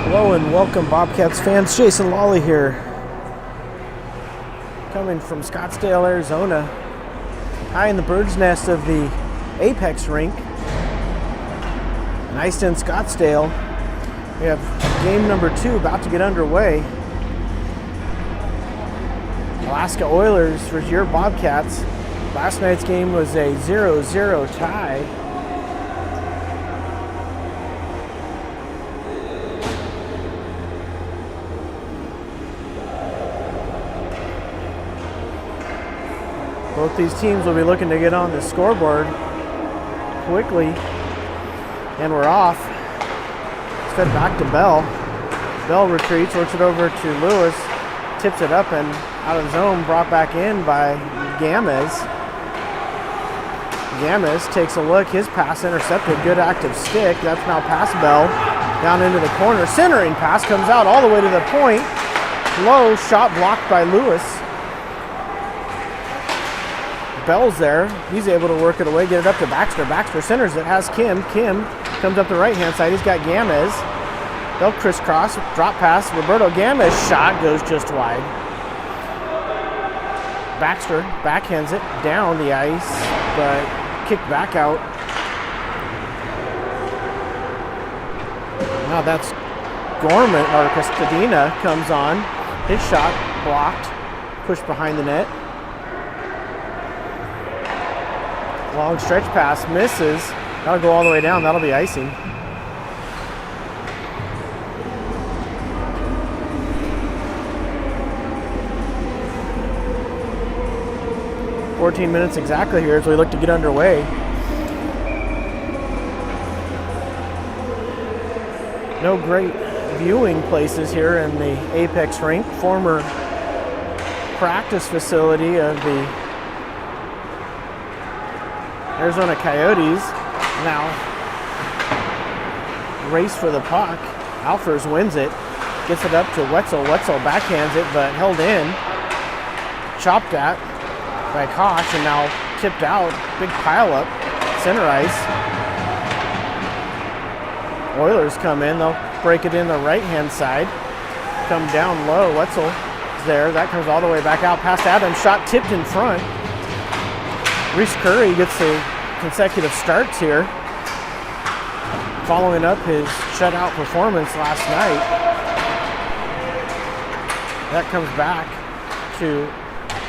Hello and welcome, Bobcats fans. Jason Lawley here, coming from Scottsdale, Arizona, high in the bird's nest of the Apex rink. Nice in Scottsdale. We have game number 2 about to get underway. Alaska Oilers versus your Bobcats. Last night's game was a 0-0 tie. Both these teams will be looking to get on the scoreboard quickly. And we're off. It's fed back to Bell. Bell retreats, works it over to Lewis, tips it up and out of the zone, brought back in by Gamez. Gamez takes a look, his pass intercepted, good active stick. That's now past Bell, down into the corner. Centering pass comes out all the way to the point. Low shot blocked by Lewis. Bell's there. He's able to work it away, get it up to Baxter. Baxter centers it, has Kim. Kim comes up the right-hand side. He's got Gamez. They'll crisscross, drop pass. Roberto Gamez shot goes just wide. Baxter backhands it down the ice, but kicked back out. Now that's Gorman, or Costadina comes on. His shot blocked, pushed behind the net. Long stretch pass, misses. That'll go all the way down. That'll be icing. .14 minutes exactly here as we look to get underway. No great viewing places here in the Apex rink, former practice facility of the Arizona Coyotes. Now race for the puck. Alfers wins it, gets it up to Wetzel. Wetzel backhands it, but held in. Chopped at by Koch, and now tipped out. Big pile up, center ice. Oilers come in, they'll break it in the right-hand side. Come down low, Wetzel is there. That comes all the way back out past Adams. Shot tipped in front. Reese Curry gets the consecutive starts here, following up his shutout performance last night. That comes back to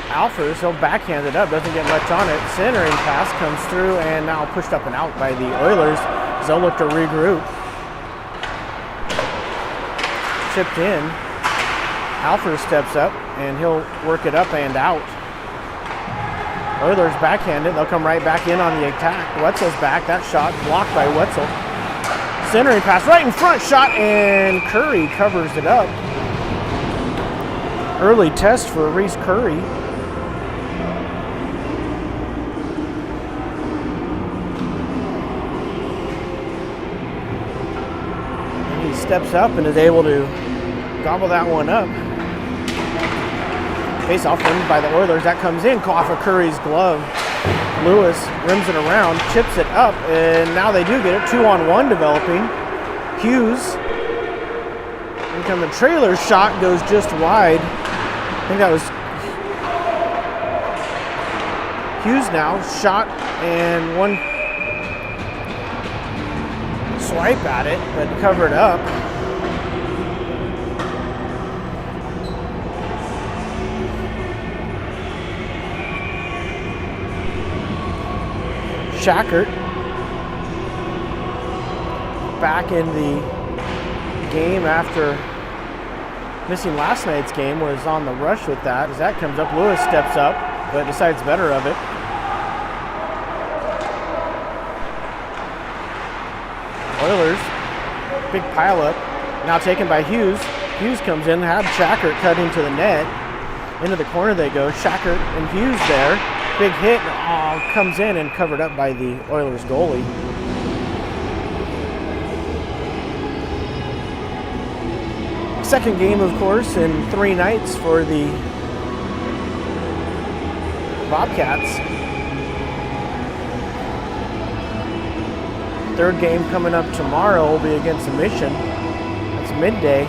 Alfers. He'll backhand it up, doesn't get much on it. Centering pass comes through and now pushed up and out by the Oilers as they'll look to regroup. Chipped in. Alfers steps up and he'll work it up and out. Oilers backhanded. They'll come right back in on the attack. Wetzel's back. That shot blocked by Wetzel. Centering pass right in front. Shot, and Curry covers it up. Early test for Reese Curry. And he steps up and is able to gobble that one up. Face-off win by the Oilers. That comes in off of Curry's glove. Lewis rims it around, chips it up, and now they do get it. 2-on-1 developing. Hughes. Incoming trailer shot goes just wide. I think that was Hughes now. Shot and one swipe at it, but covered up. Shackert back in the game after missing last night's game, was on the rush with that. As that comes up, Lewis steps up, but decides better of it. Oilers, big pile up, now taken by Hughes. Hughes comes in, had Shackert cut into the net. Into the corner they go, Shackert and Hughes there. Big hit, comes in and covered up by the Oilers goalie. Second game, of course, in 3 nights for the Bobcats. Third game coming up tomorrow will be against the Mission. It's midday.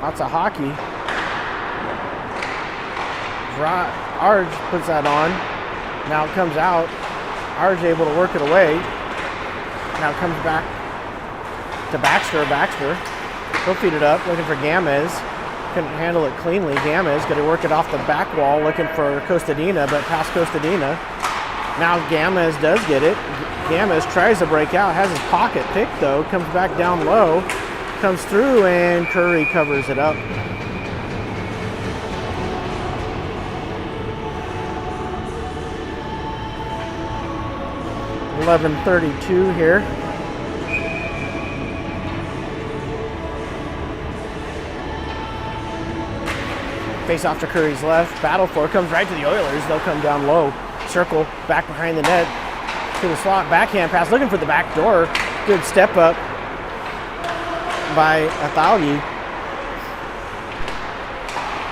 Lots of hockey. Arj puts that on. Now it comes out. Arj able to work it away. Now it comes back to Baxter. He'll feed it up, looking for Gamez. Couldn't handle it cleanly. Gamez going to work it off the back wall, looking for Costadina, but past Costadina. Now Gamez does get it. Gamez tries to break out, has his pocket picked though, comes back down low, comes through, and Curry covers it up. .11:32 here. Face off to Curry's left. Battle for it, comes right to the Oilers. They'll come down low. Circle back behind the net to the slot. Backhand pass, looking for the back door. Good step up by Athalyi.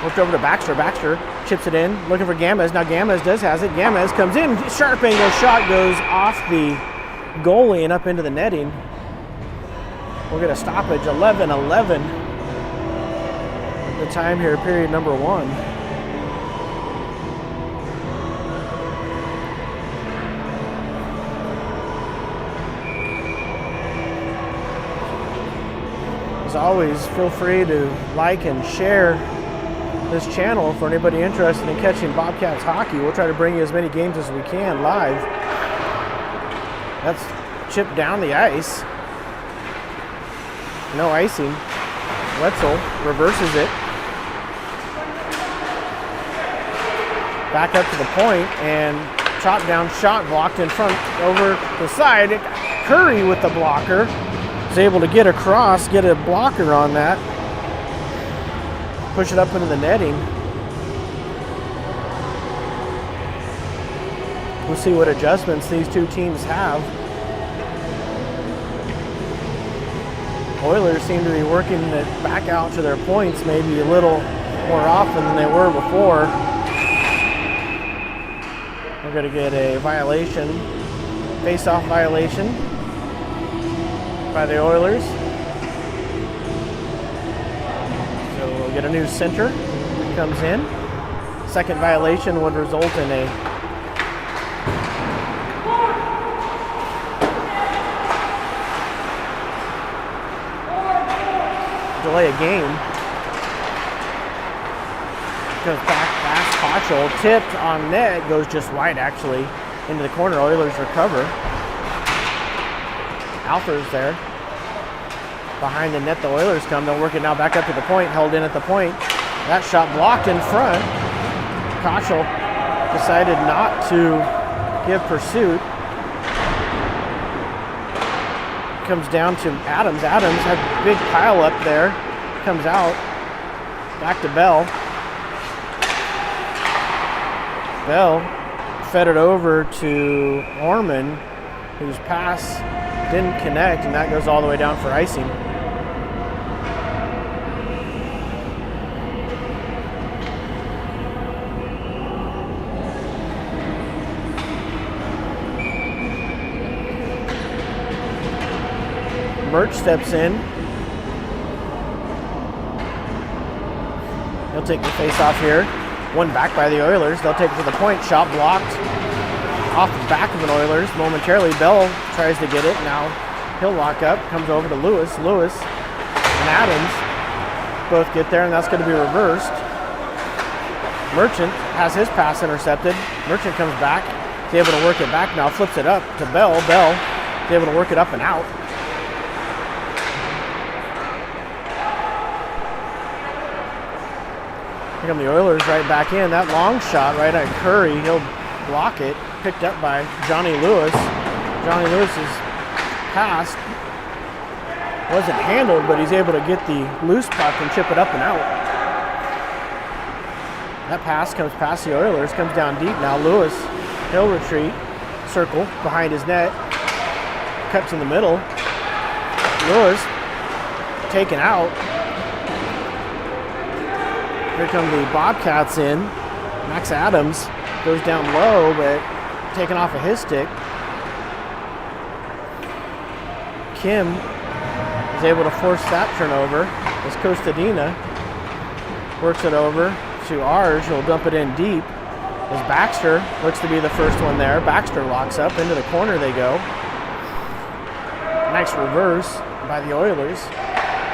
Worked over to Baxter. Baxter chips it in, looking for Gamez. Now Gamez has it. Gamez comes in. Sharp angle shot goes off the goalie and up into the netting. We'll get a stoppage. 11-11. The time here, period number 1. As always, feel free to like and share this channel for anybody interested in catching Bobcats hockey. We'll try to bring you as many games as we can live. That's chipped down the ice. No icing. Wetzel reverses it. Back up to the point and chop down shot blocked in front over the side. Curry with the blocker is able to get across, get a blocker on that, push it up into the netting. We'll see what adjustments these two teams have. Oilers seem to be working it back out to their points maybe a little more often than they were before. We're going to get a violation, face-off violation by the Oilers. So we'll get a new center, comes in. Second violation would result in a delay a game. Goes back past Kochel, tipped on net, goes just wide actually into the corner. Oilers recover. Alfer's there. Behind the net the Oilers come. They'll work it now back up to the point, held in at the point. That shot blocked in front. Kochel decided not to give pursuit. Comes down to Adams. Adams had a big pile up there. Comes out. Back to Bell. Bell fed it over to Orman, whose pass didn't connect, and that goes all the way down for icing. Birch steps in. He'll take the face off here. One back by the Oilers. They'll take it to the point. Shot blocked off the back of an Oilers momentarily. Bell tries to get it. Now he'll lock up. Comes over to Lewis. Lewis and Adams both get there, and that's going to be reversed. Merchant has his pass intercepted. Merchant comes back. He's able to work it back now. Flips it up to Bell. Bell is able to work it up and out. Here come the Oilers right back in. That long shot right at Curry. He'll block it. Picked up by Johnny Lewis. Johnny Lewis's pass wasn't handled, but he's able to get the loose puck and chip it up and out. That pass comes past the Oilers, comes down deep now. Lewis, he'll retreat. Circle behind his net. Cuts in the middle. Lewis taken out. Here come the Bobcats in. Max Adams goes down low, but taken off of his stick. Kim is able to force that turnover as Costadina works it over to Arj, who'll dump it in deep as Baxter looks to be the first one there. Baxter locks up, into the corner they go. Nice reverse by the Oilers.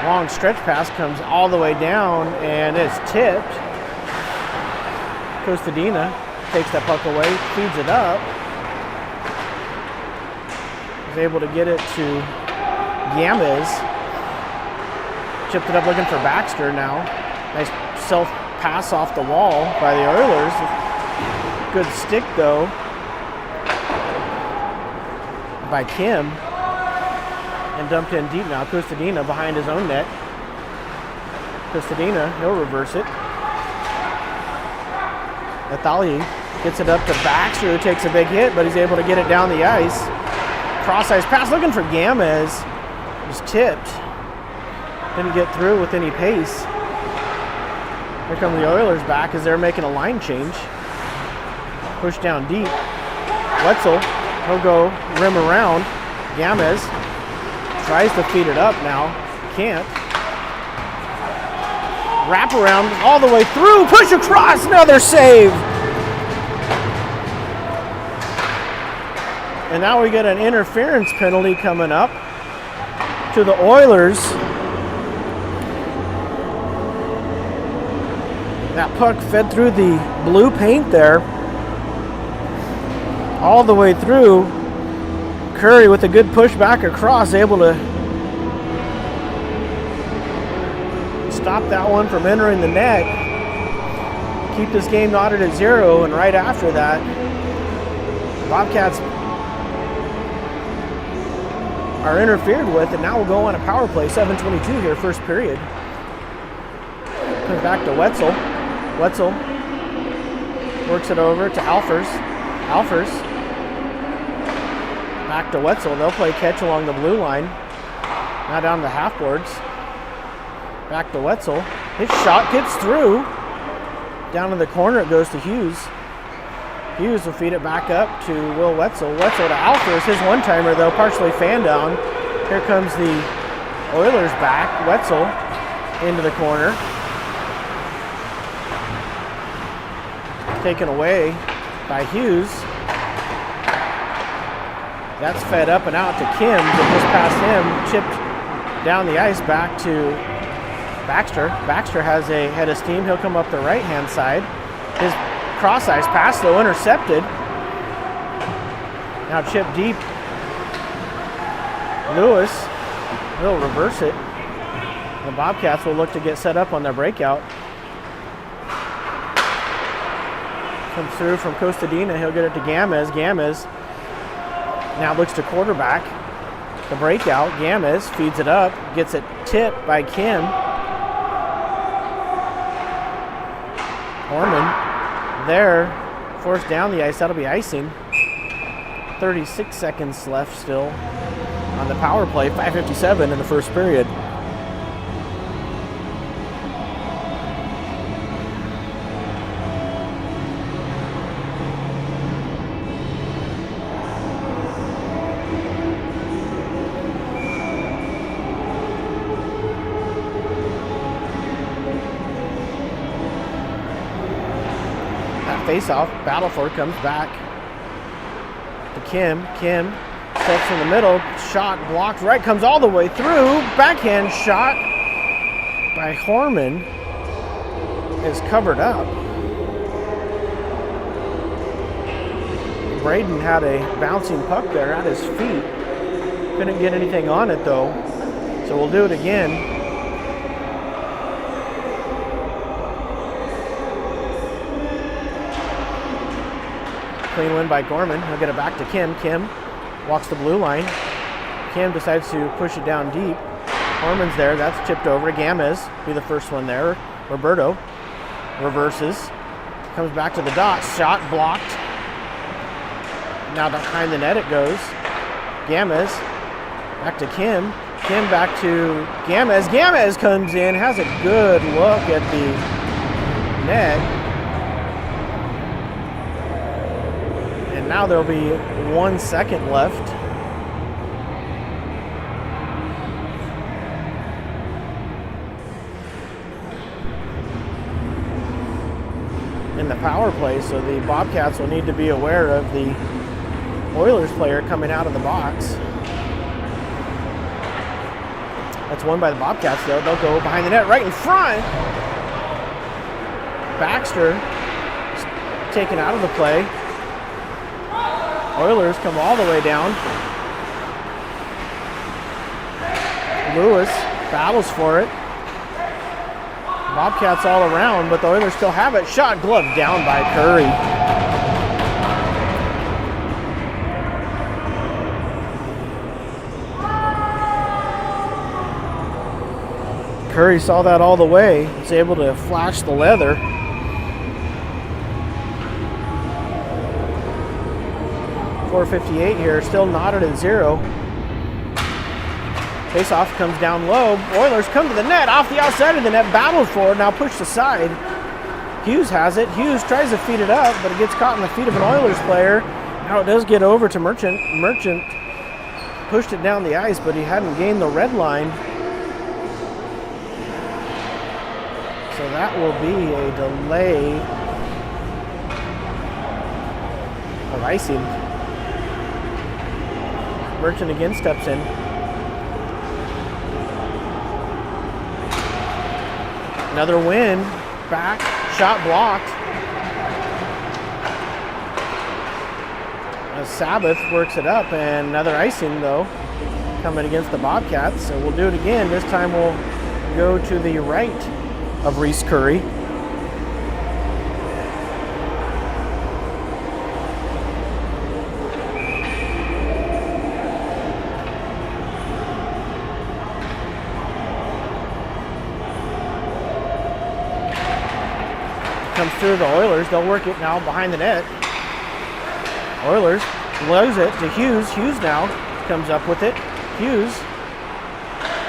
Long stretch pass comes all the way down and it's tipped. Costadina takes that puck away, feeds it up. Is able to get it to Gamez. Chipped it up looking for Baxter now. Nice self pass off the wall by the Oilers. Good stick though by Kim. And dumped in deep now. Costadina behind his own net. Costadina, he'll reverse it. Nathalie gets it up to Baxter, who takes a big hit, but he's able to get it down the ice. Cross-ice pass, looking for Gamez. Was tipped. Didn't get through with any pace. Here come the Oilers back as they're making a line change. Push down deep. Wetzel, he'll go rim around. Gamez tries to feed it up now. Can't. Wrap around all the way through. Push across. Another save. And now we get an interference penalty coming up to the Oilers. That puck fed through the blue paint there. All the way through. Curry with a good push back across, able to stop that one from entering the net. Keep this game knotted at 0, and right after that, Bobcats are interfered with, and now we'll go on a power play. 7:22 here, first period. Comes back to Wetzel. Wetzel works it over to Alfers. Alfers back to Wetzel. They'll play catch along the blue line. Now down to the half boards. Back to Wetzel. His shot gets through. Down in the corner it goes to Hughes. Hughes will feed it back up to Will Wetzel. Wetzel to Alfers. His one-timer though, partially fan down. Here comes the Oilers back. Wetzel into the corner. Taken away by Hughes. That's fed up and out to Kim, but just past him, chipped down the ice back to Baxter. Baxter has a head of steam. He'll come up the right-hand side. His cross-ice pass, though, intercepted. Now chipped deep. Lewis will reverse it. The Bobcats will look to get set up on their breakout. Comes through from Costadina. He'll get it to Gamez. Gamez now looks to quarterback. The breakout. Gamez feeds it up. Gets it tipped by Kim. Orman there. Forced down the ice. That'll be icing. 36 seconds left still on the power play. 5:57 in the first period. Face-off. Battleford comes back to Kim. Kim steps in the middle. Shot blocked right. Comes all the way through. Backhand shot by Horman is covered up. Braden had a bouncing puck there at his feet. Couldn't get anything on it though. So we'll do it again. Clean win by Gorman. He'll get it back to Kim. Kim walks the blue line. Kim decides to push it down deep. Orman's there. That's chipped over. Gamez be the first one there. Roberto reverses. Comes back to the dot. Shot blocked. Now behind the net it goes. Gamez back to Kim. Kim back to Gamez. Gamez comes in. Has a good look at the net. Now there'll be 1 second left. the power play, so the Bobcats will need to be aware of the Oilers player coming out of the box. That's won by the Bobcats, though. They'll go behind the net right in front. Baxter taken out of the play. Oilers come all the way down. Lewis battles for it. Bobcats all around, but the Oilers still have it. Shot glove down by Curry. Curry saw that all the way. Was able to flash the leather. .458 here, still knotted at 0. Faceoff comes down low. Oilers come to the net, off the outside of the net, battled for it, now pushed aside. Hughes has it. Hughes tries to feed it up, but it gets caught in the feet of an Oilers player. Now it does get over to Merchant. Merchant pushed it down the ice, but he hadn't gained the red line. So that will be a delay of icing. Merchant again steps in. Another win, back, shot blocked. As Sabbath works it up, and another icing though, coming against the Bobcats. So we'll do it again. This time we'll go to the right of Reese Curry. Comes through the Oilers. They'll work it now behind the net. Oilers blows it to Hughes. Hughes now comes up with it. Hughes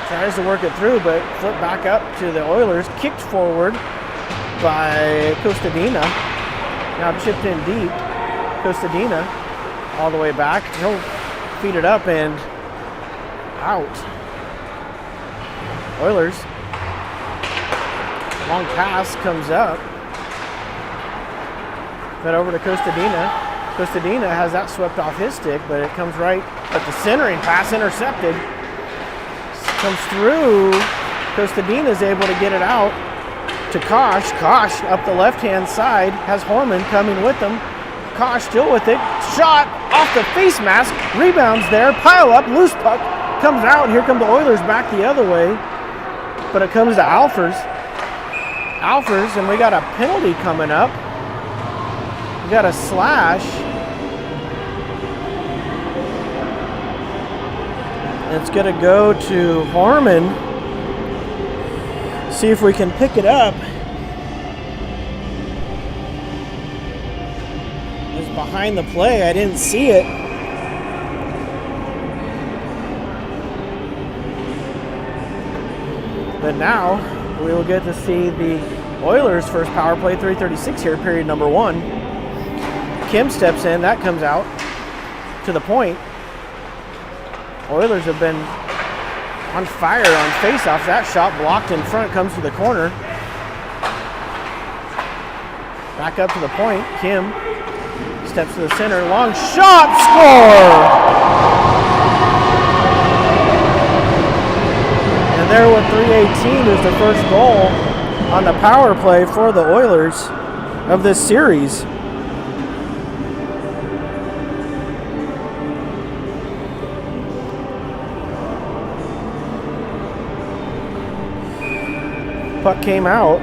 tries to work it through, but flip back up to the Oilers. Kicked forward by Costadina. Now chipped in deep. Costadina all the way back. He'll feed it up and out. Oilers. Long pass comes up. Then over to Costadina. Costadina has that swept off his stick, but it comes right at the centering pass, intercepted. Comes through. Costadina is able to get it out to Kosh. Kosh up the left-hand side has Horman coming with him. Kosh still with it. Shot off the face mask. Rebounds there. Pile up. Loose puck comes out. Here come the Oilers back the other way. But it comes to Alfers. Alfers, and we got a penalty coming up. We got a slash. It's going to go to Harmon. See if we can pick it up. It's behind the play. I didn't see it. But now we will get to see the Oilers' first power play, 3:36 here, period number 1. Kim steps in, that comes out to the point. Oilers have been on fire on faceoffs. That shot blocked in front, comes to the corner. Back up to the point. Kim steps to the center. Long shot, score! And there with 3:18 is the first goal on the power play for the Oilers of this series. Puck came out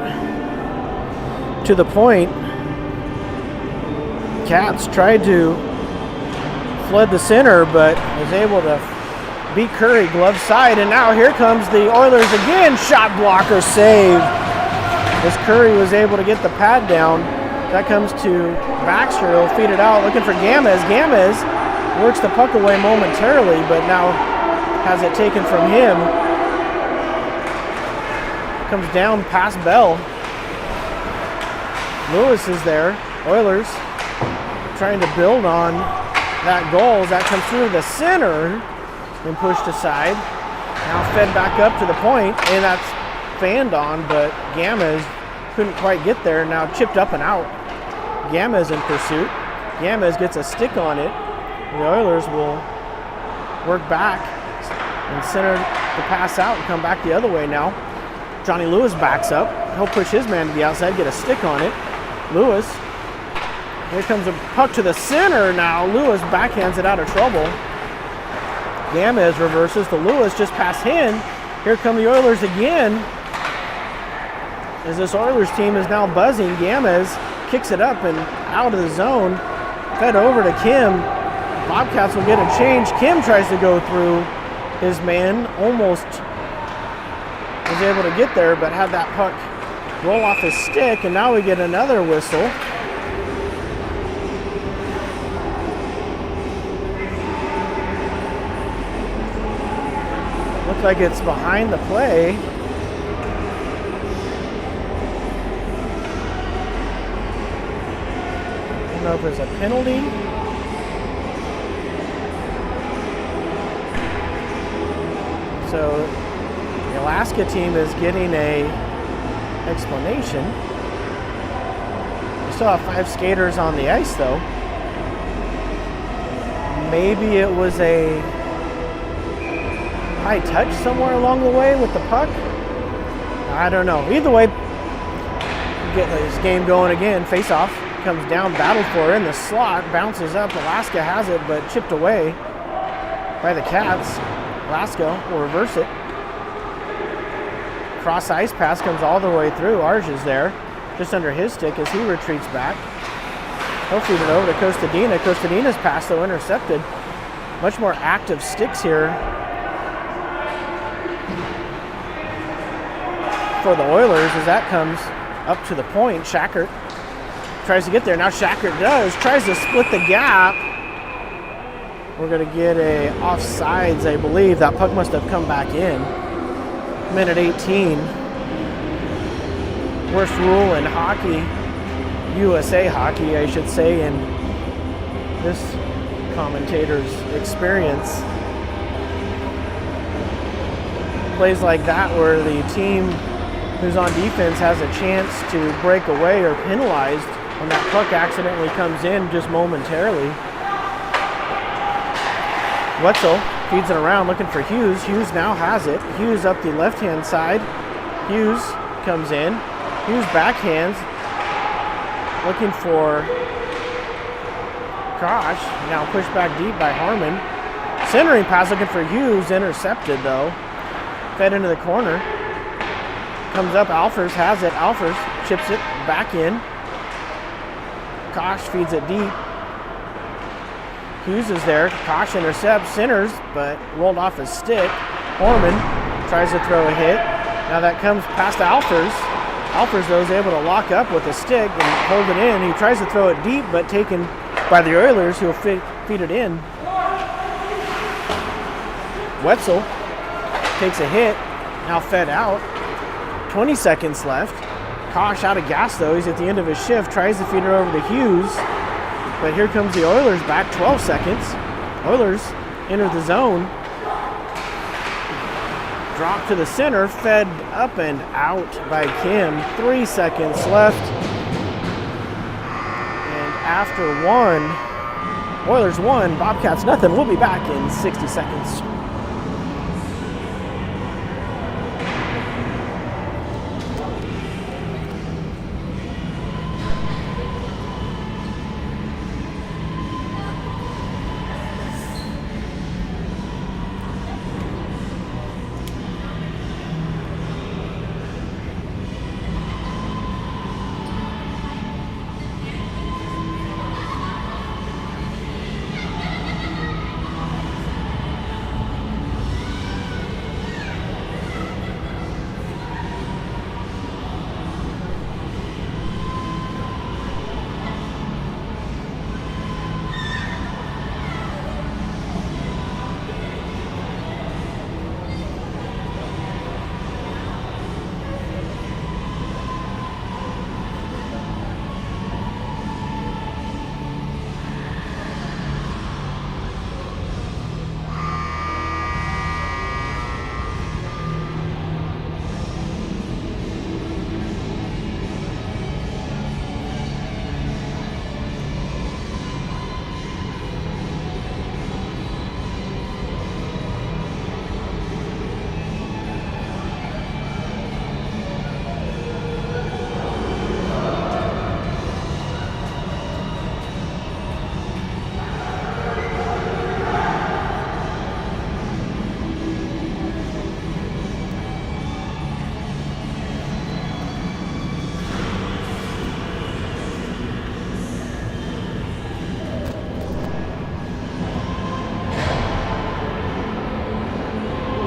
to the point. Cats tried to flood the center, but was able to beat Curry glove side. And now here comes the Oilers again. Shot blocker save. As Curry was able to get the pad down. That comes to Baxter. He'll feed it out, looking for Gamez. Gamez works the puck away momentarily, but now has it taken from him. Comes down past Bell. Lewis is there. Oilers trying to build on that goal as that comes through the center and pushed aside. Now fed back up to the point, and that's fanned on, but Gamez couldn't quite get there. Now chipped up and out. Gamez in pursuit. Gamez gets a stick on it. The Oilers will work back and center the pass out and come back the other way now. Johnny Lewis backs up. He'll push his man to the outside, get a stick on it. Lewis. Here comes a puck to the center now. Lewis backhands it out of trouble. Gamez reverses to Lewis just past him. Here come the Oilers again. As this Oilers team is now buzzing, Gamez kicks it up and out of the zone. Fed over to Kim. Bobcats will get a change. Kim tries to go through his man. Almost was able to get there, but had that puck roll off his stick, and now we get another whistle. Looks like it's behind the play. I don't know if it's a penalty. So the Alaska team is getting a explanation. We still have 5 skaters on the ice though. Maybe it was a high touch somewhere along the way with the puck. I don't know. Either way, get this game going again. Face off. Comes down, battled for in the slot, bounces up. Alaska has it, but chipped away by the Cats. Alaska will reverse it. Cross ice pass comes all the way through. Arj is there, just under his stick as he retreats back. He'll feed it over to Costadina. Costadina's pass, though, intercepted. Much more active sticks here for the Oilers as that comes up to the point. Shackert tries to get there. Now Shackert does. Tries to split the gap. We're going to get a offsides, I believe. That puck must have come back in. Minute 18. Worst rule in hockey, USA hockey, I should say, in this commentator's experience. Plays like that where the team who's on defense has a chance to break away or penalized when that puck accidentally comes in just momentarily. Wetzel feeds it around looking for Hughes. Hughes now has it. Hughes up the left-hand side. Hughes comes in. Hughes backhands. Looking for Kosh. Now pushed back deep by Harmon. Centering pass looking for Hughes. Intercepted though. Fed into the corner. Comes up. Alfers has it. Alfers chips it back in. Kosh feeds it deep. Hughes is there. Kosh intercepts, centers, but rolled off his stick. Orman tries to throw a hit. Now that comes past Alfers. Alfers, though, is able to lock up with a stick and hold it in. He tries to throw it deep, but taken by the Oilers, who will feed it in. Wetzel takes a hit, now fed out. 20 seconds left. Kosh out of gas, though. He's at the end of his shift, tries to feed it over to Hughes. But here comes the Oilers back, 12 seconds. Oilers enter the zone. Drop to the center, fed up and out by Kim. 3 seconds left. And after one, Oilers 1, Bobcats nothing. We'll be back in 60 seconds.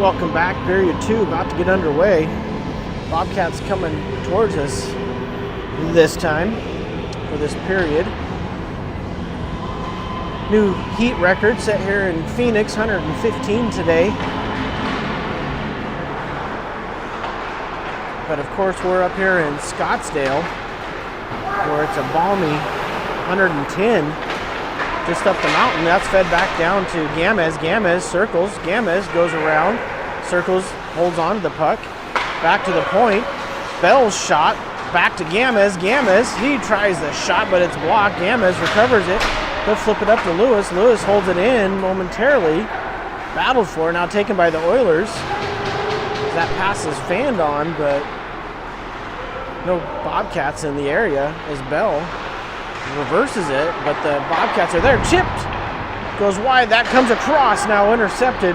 Welcome back. Period 2 about to get underway. Bobcats coming towards us this time for this period. New heat record set here in Phoenix, 115 today. But of course we're up here in Scottsdale where it's a balmy 110 just up the mountain. That's fed back down to Gamez. Gamez circles. Gamez goes around, circles, holds on to the puck. Back to the point. Bell's shot. Back to Gamez. Gamez, he tries the shot, but it's blocked. Gamez recovers it. He'll flip it up to Lewis. Lewis holds it in momentarily. Battled for it. Now taken by the Oilers. That pass is fanned on, but no Bobcats in the area as Bell reverses it, but the Bobcats are there. Chipped, goes wide, that comes across, now intercepted.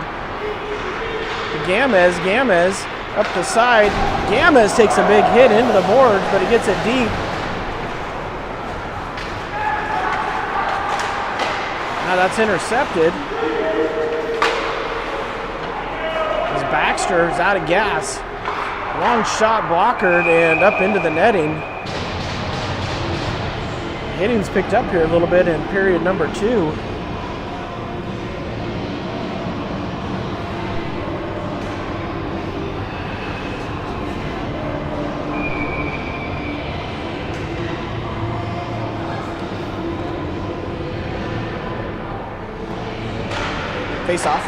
Gamez, Gamez up the side. Gamez takes a big hit into the boards, but he gets it deep. Now that's intercepted. As Baxter is out of gas. Long shot blockered and up into the netting. Hitting's picked up here a little bit in period number 2. Face off.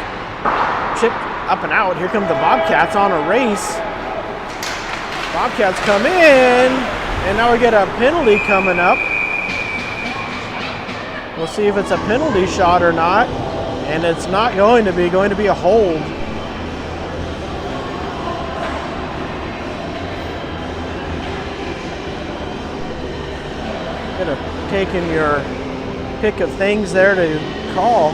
Chip up and out. Here come the Bobcats on a race. Bobcats come in, and now we get a penalty coming up. We'll see if it's a penalty shot or not, and it's not going to be a hold. Could have taken your pick of things there to call.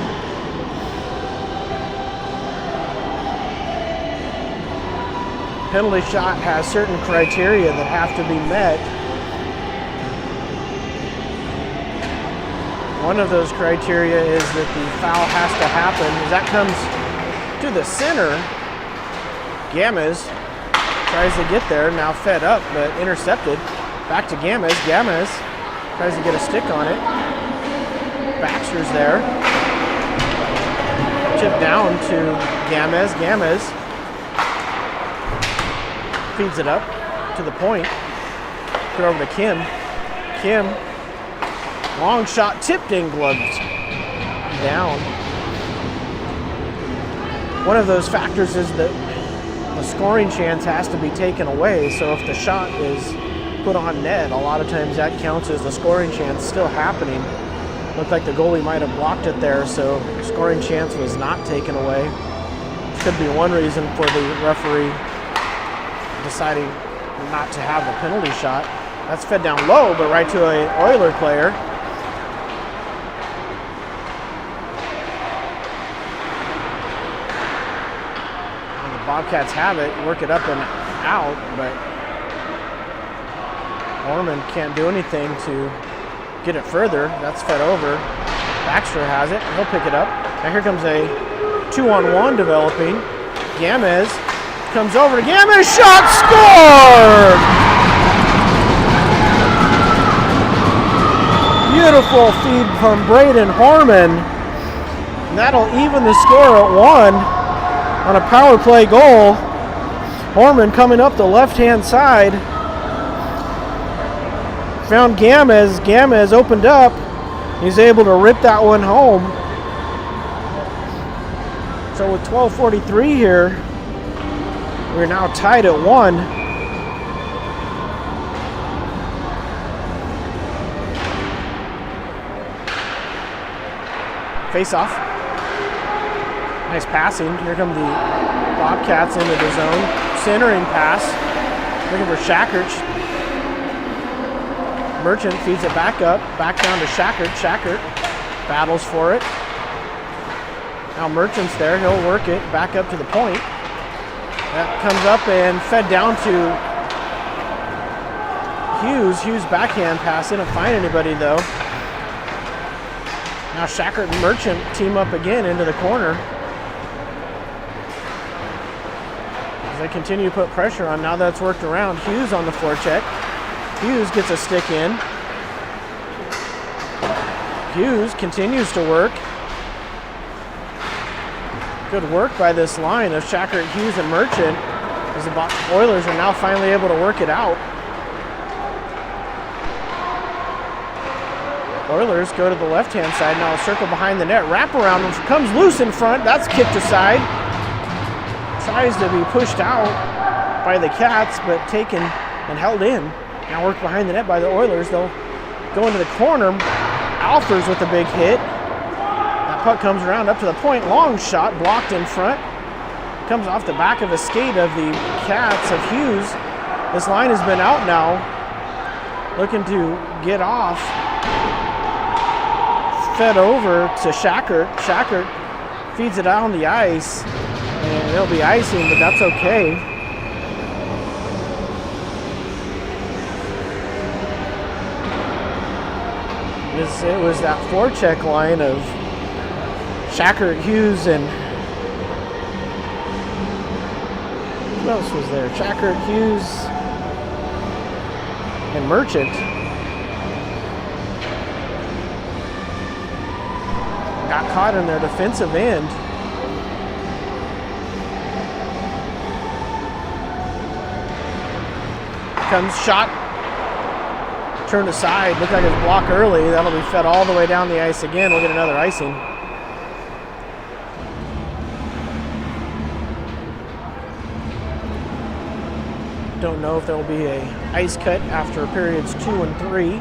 Penalty shot has certain criteria that have to be met. One of those criteria is that the foul has to happen. As that comes to the center, Gamez tries to get there, now fed up, but intercepted. Back to Gamez. Gamez tries to get a stick on it. Baxter's there. Chip down to Gamez. Gamez feeds it up to the point. Put over to Kim. Kim. Long shot, tipped in, gloved down. One of those factors is that the scoring chance has to be taken away. So if the shot is put on net, a lot of times that counts as the scoring chance still happening. Looked like the goalie might have blocked it there, so the scoring chance was not taken away. Could be one reason for the referee deciding not to have a penalty shot. That's fed down low, but right to an Oiler player. Bobcats have it, work it up and out, but Orman can't do anything to get it further. That's fed over. Baxter has it. He'll pick it up. Now here comes a 2-on-1 developing. Gamez comes over to Gamez. Shot scored! Beautiful feed from Braden Harmon. And that'll even the score at 1. On a power play goal. Horman coming up the left-hand side. Found Gamez. Gamez opened up. He's able to rip that one home. So with 12:43 here, we're now tied at 1. Face off. Nice passing. Here come the Bobcats into the zone. Centering pass. Looking for Shackert. Merchant feeds it back up. Back down to Shackert. Shackert battles for it. Now Merchant's there. He'll work it back up to the point. That comes up and fed down to Hughes. Hughes backhand pass. Didn't find anybody though. Now Shackert and Merchant team up again into the corner. As they continue to put pressure on, now that's worked around. Hughes on the forecheck. Hughes gets a stick in. Hughes continues to work. Good work by this line of Shackert, Hughes, and Merchant, as the Oilers are now finally able to work it out. Oilers go to the left-hand side, now a circle behind the net, wrap around, which comes loose in front, that's kicked aside. Tries to be pushed out by the Cats, but taken and held in. Now worked behind the net by the Oilers. They'll go into the corner. Alfers with a big hit. That puck comes around up to the point. Long shot blocked in front. Comes off the back of a skate of the Cats of Hughes. This line has been out now. Looking to get off. Fed over to Shackert. Shackert feeds it out on the ice. And there'll be icing, but that's okay. It was that forecheck line of Shackert, Hughes, and who else was there? Shackert, Hughes, and Merchant. Got caught in their defensive end. Comes shot, turned aside, looked like it was blocked early. That'll be fed all the way down the ice again. We'll get another icing. Don't know if there will be a ice cut after periods 2 and 3.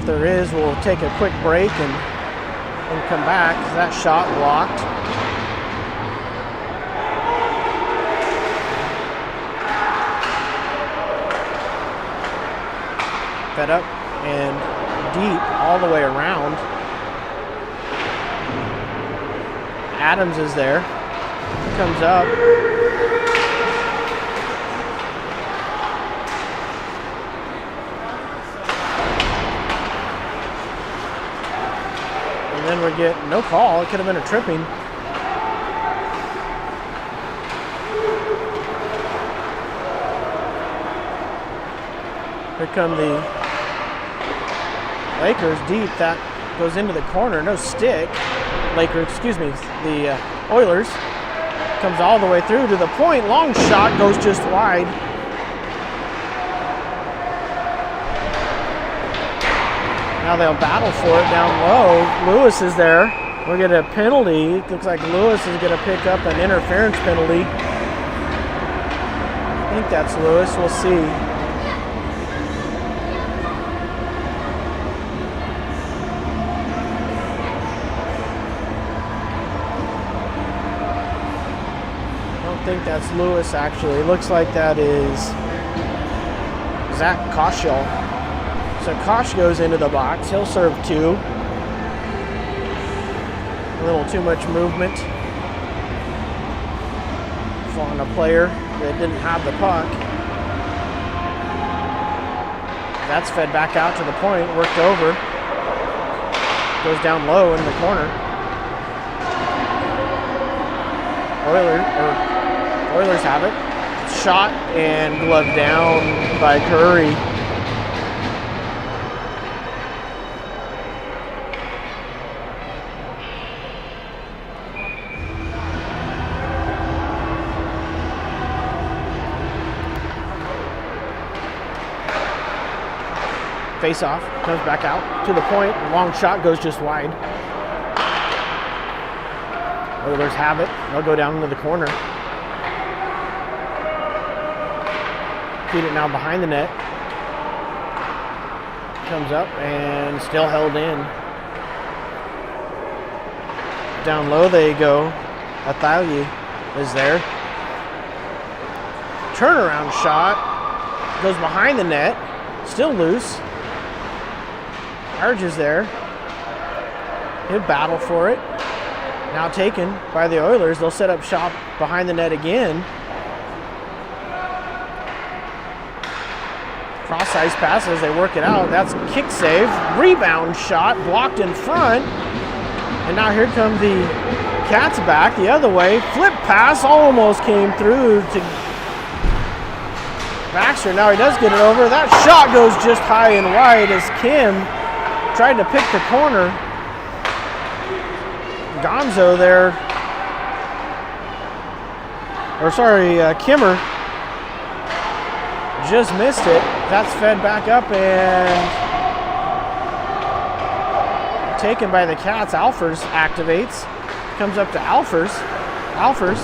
There is, we'll take a quick break and come back. That shot blocked. Fed up and deep all the way around. Adams is there. Comes up. Then we get no call. It could have been a tripping. Here come the Lakers deep. That goes into the corner. No stick. The Oilers. Comes all the way through to the point. Long shot goes just wide. Now they'll battle for it down low. Lewis is there. We'll get a penalty. Looks like Lewis is going to pick up an interference penalty. I think that's Lewis. We'll see. I don't think that's Lewis, actually. It looks like that is Zach Koshel. So Kosh goes into the box. He'll serve 2. A little too much movement on a player that didn't have the puck. That's fed back out to the point, worked over. Goes down low in the corner. Oilers have it. Shot and gloved down by Curry. Face off, comes back out to the point. Long shot goes just wide. Oilers have it. They'll go down into the corner. Feed it now behind the net. Comes up and still held in. Down low they go. Athalia is there. Turnaround shot. Goes behind the net. Still loose. Arge is there. He'll battle for it. Now taken by the Oilers. They'll set up shop behind the net again. Cross ice passes, they work it out. That's kick save, rebound shot, blocked in front. And now here come the Cats back the other way. Flip pass almost came through to Baxter. Now he does get it over. That shot goes just high and wide as Kim tried to pick the corner. Gonzo there, or sorry, Kimmer just missed it. That's fed back up and taken by the Cats. Alfers activates, comes up to Alfers. Alfers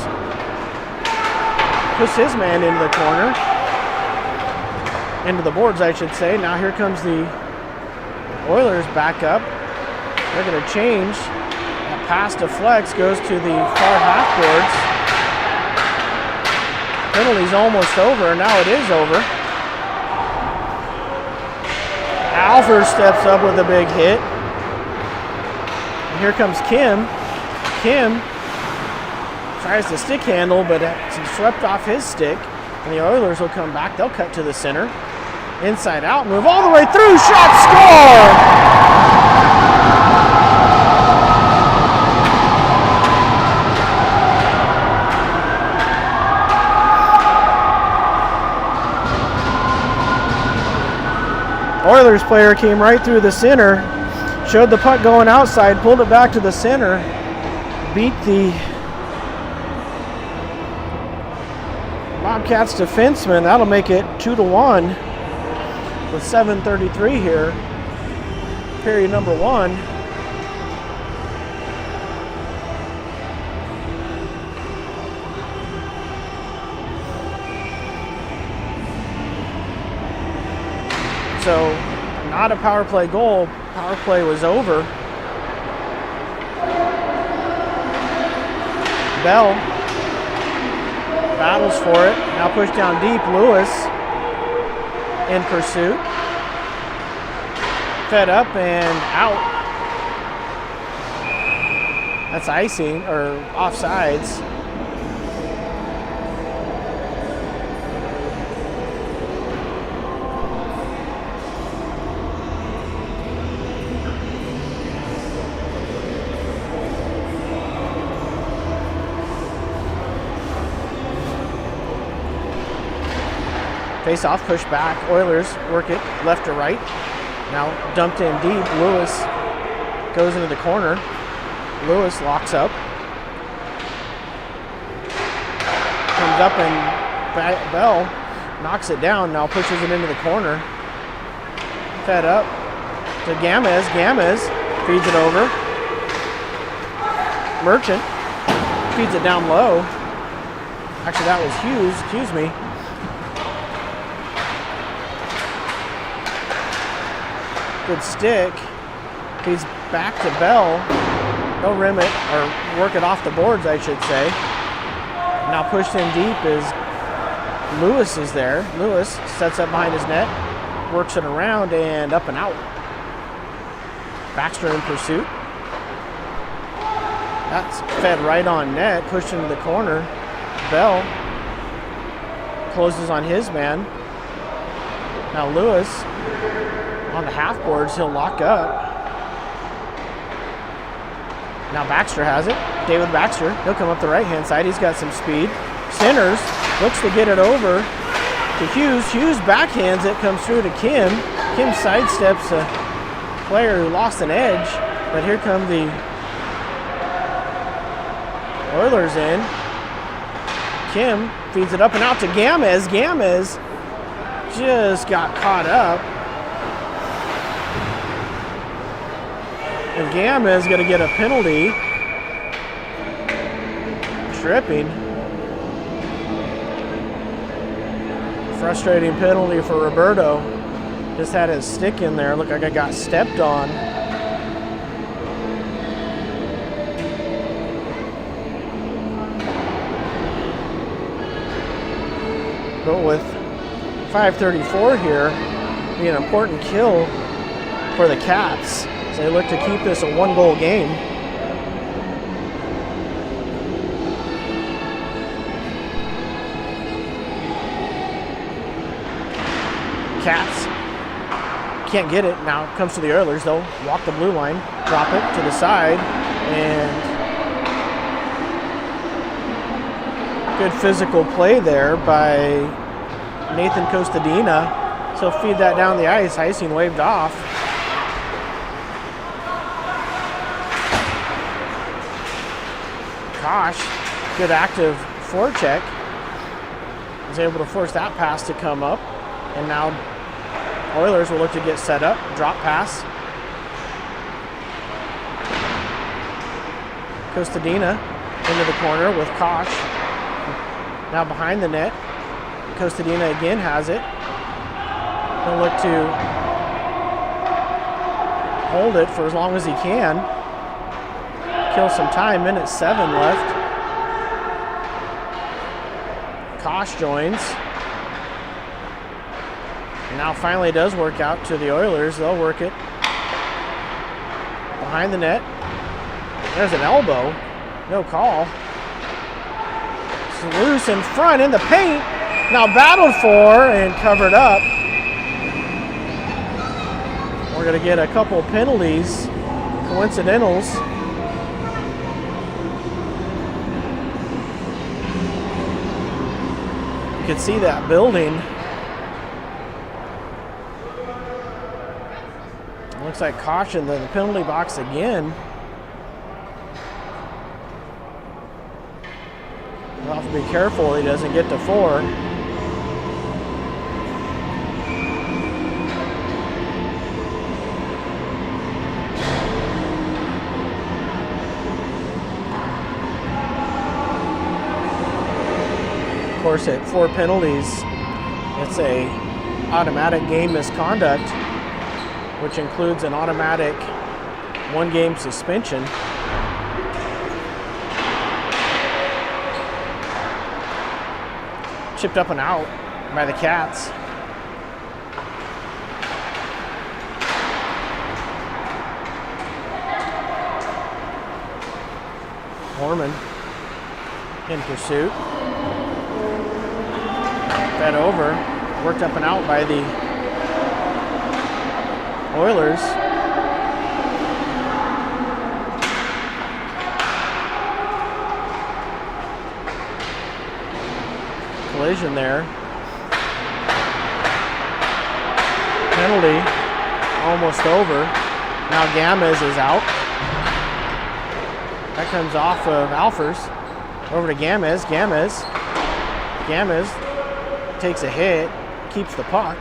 puts his man into the corner, into the boards, I should say. Now here comes the Oilers back up. They're going to change. That pass to Flex goes to the far half boards. Penalty's almost over. Now it is over. Alfers steps up with a big hit. And here comes Kim. Kim tries to stick handle, but it's swept off his stick. And the Oilers will come back. They'll cut to the center. Inside out, move all the way through. Shot, score! Oilers player came right through the center, showed the puck going outside, pulled it back to the center, beat the Bobcats defenseman. That'll make it 2-1 with 7:33 here, period number 1. So, not a power play goal. Power play was over. Bell battles for it. Now pushed down deep. Lewis in pursuit. Fed up and out. That's icing, or offsides. Face off, push back. Oilers work it left to right. Now dumped in deep. Lewis goes into the corner. Lewis locks up. Comes up and Bell knocks it down. Now pushes it into the corner. Fed up to Gamez. Gamez feeds it over. Merchant feeds it down low. Actually, that was Hughes. Excuse me. Good stick. Feeds back to Bell. He'll rim it, or work it off the boards, I should say. Now pushed in deep is Lewis is there. Lewis sets up behind his net, works it around and up and out. Baxter in pursuit. That's fed right on net, pushed into the corner. Bell closes on his man. Now Lewis on the half boards, he'll lock up. Now Baxter has it. David Baxter, he'll come up the right hand side. He's got some speed. Centers, looks to get it over to Hughes. Hughes backhands it, comes through to Kim. Kim sidesteps a player who lost an edge, but here come the Oilers in. Kim feeds it up and out to Gamez. Gamez just got caught up. And Gamez is going to get a penalty. Tripping. Frustrating penalty for Roberto. Just had his stick in there. Looked like I got stepped on. But with 5:34 here, be an important kill for the Cats. They look to keep this a one-goal game. Cats can't get it. Now it comes to the Oilers. They'll walk the blue line, drop it to the side, and good physical play there by Nathan Costadina. So feed that down the ice. Icing waved off. Kosh, good active forecheck. Was able to force that pass to come up. And now Oilers will look to get set up. Drop pass. Costadina into the corner with Kosh. Now behind the net. Costadina again has it. He'll look to hold it for as long as he can. Kill some time. Minute 7 left. Kosh joins. And now finally it does work out to the Oilers. They'll work it behind the net. There's an elbow. No call. It's loose in front in the paint. Now battled for and covered up. We're going to get a couple penalties. Coincidentals. You can see that building. Looks like caution in the penalty box again. We'll have to be careful he doesn't get to 4. Of course, at 4 penalties, it's a automatic game misconduct, which includes an automatic 1-game suspension. Chipped up and out by the Cats. Horman in pursuit. Fed over, worked up and out by the Oilers. Collision there. Penalty almost over. Now Gamez is out. That comes off of Alfers. Over to Gamez. Gamez takes a hit, keeps the puck.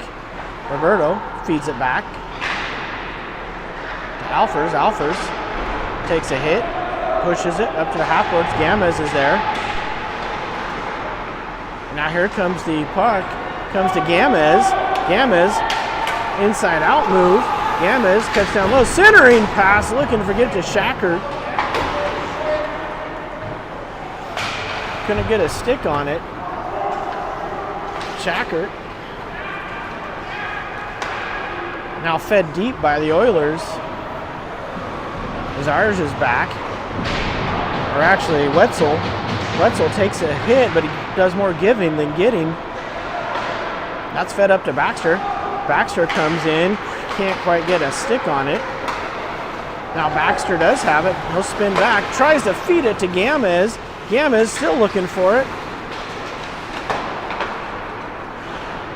Roberto feeds it back to Alfers. Alfers takes a hit, pushes it up to the half boards. Gamez is there. Now here comes the puck. Comes to Gamez. Gamez, inside out move. Gamez cuts down low. Centering pass, looking to get to Shackert. Couldn't get a stick on it. Shackert. Now fed deep by the Oilers. Zars is back. Or actually, Wetzel. Wetzel takes a hit, but he does more giving than getting. That's fed up to Baxter. Baxter comes in. Can't quite get a stick on it. Now Baxter does have it. He'll spin back. Tries to feed it to Gamez. Gamez still looking for it.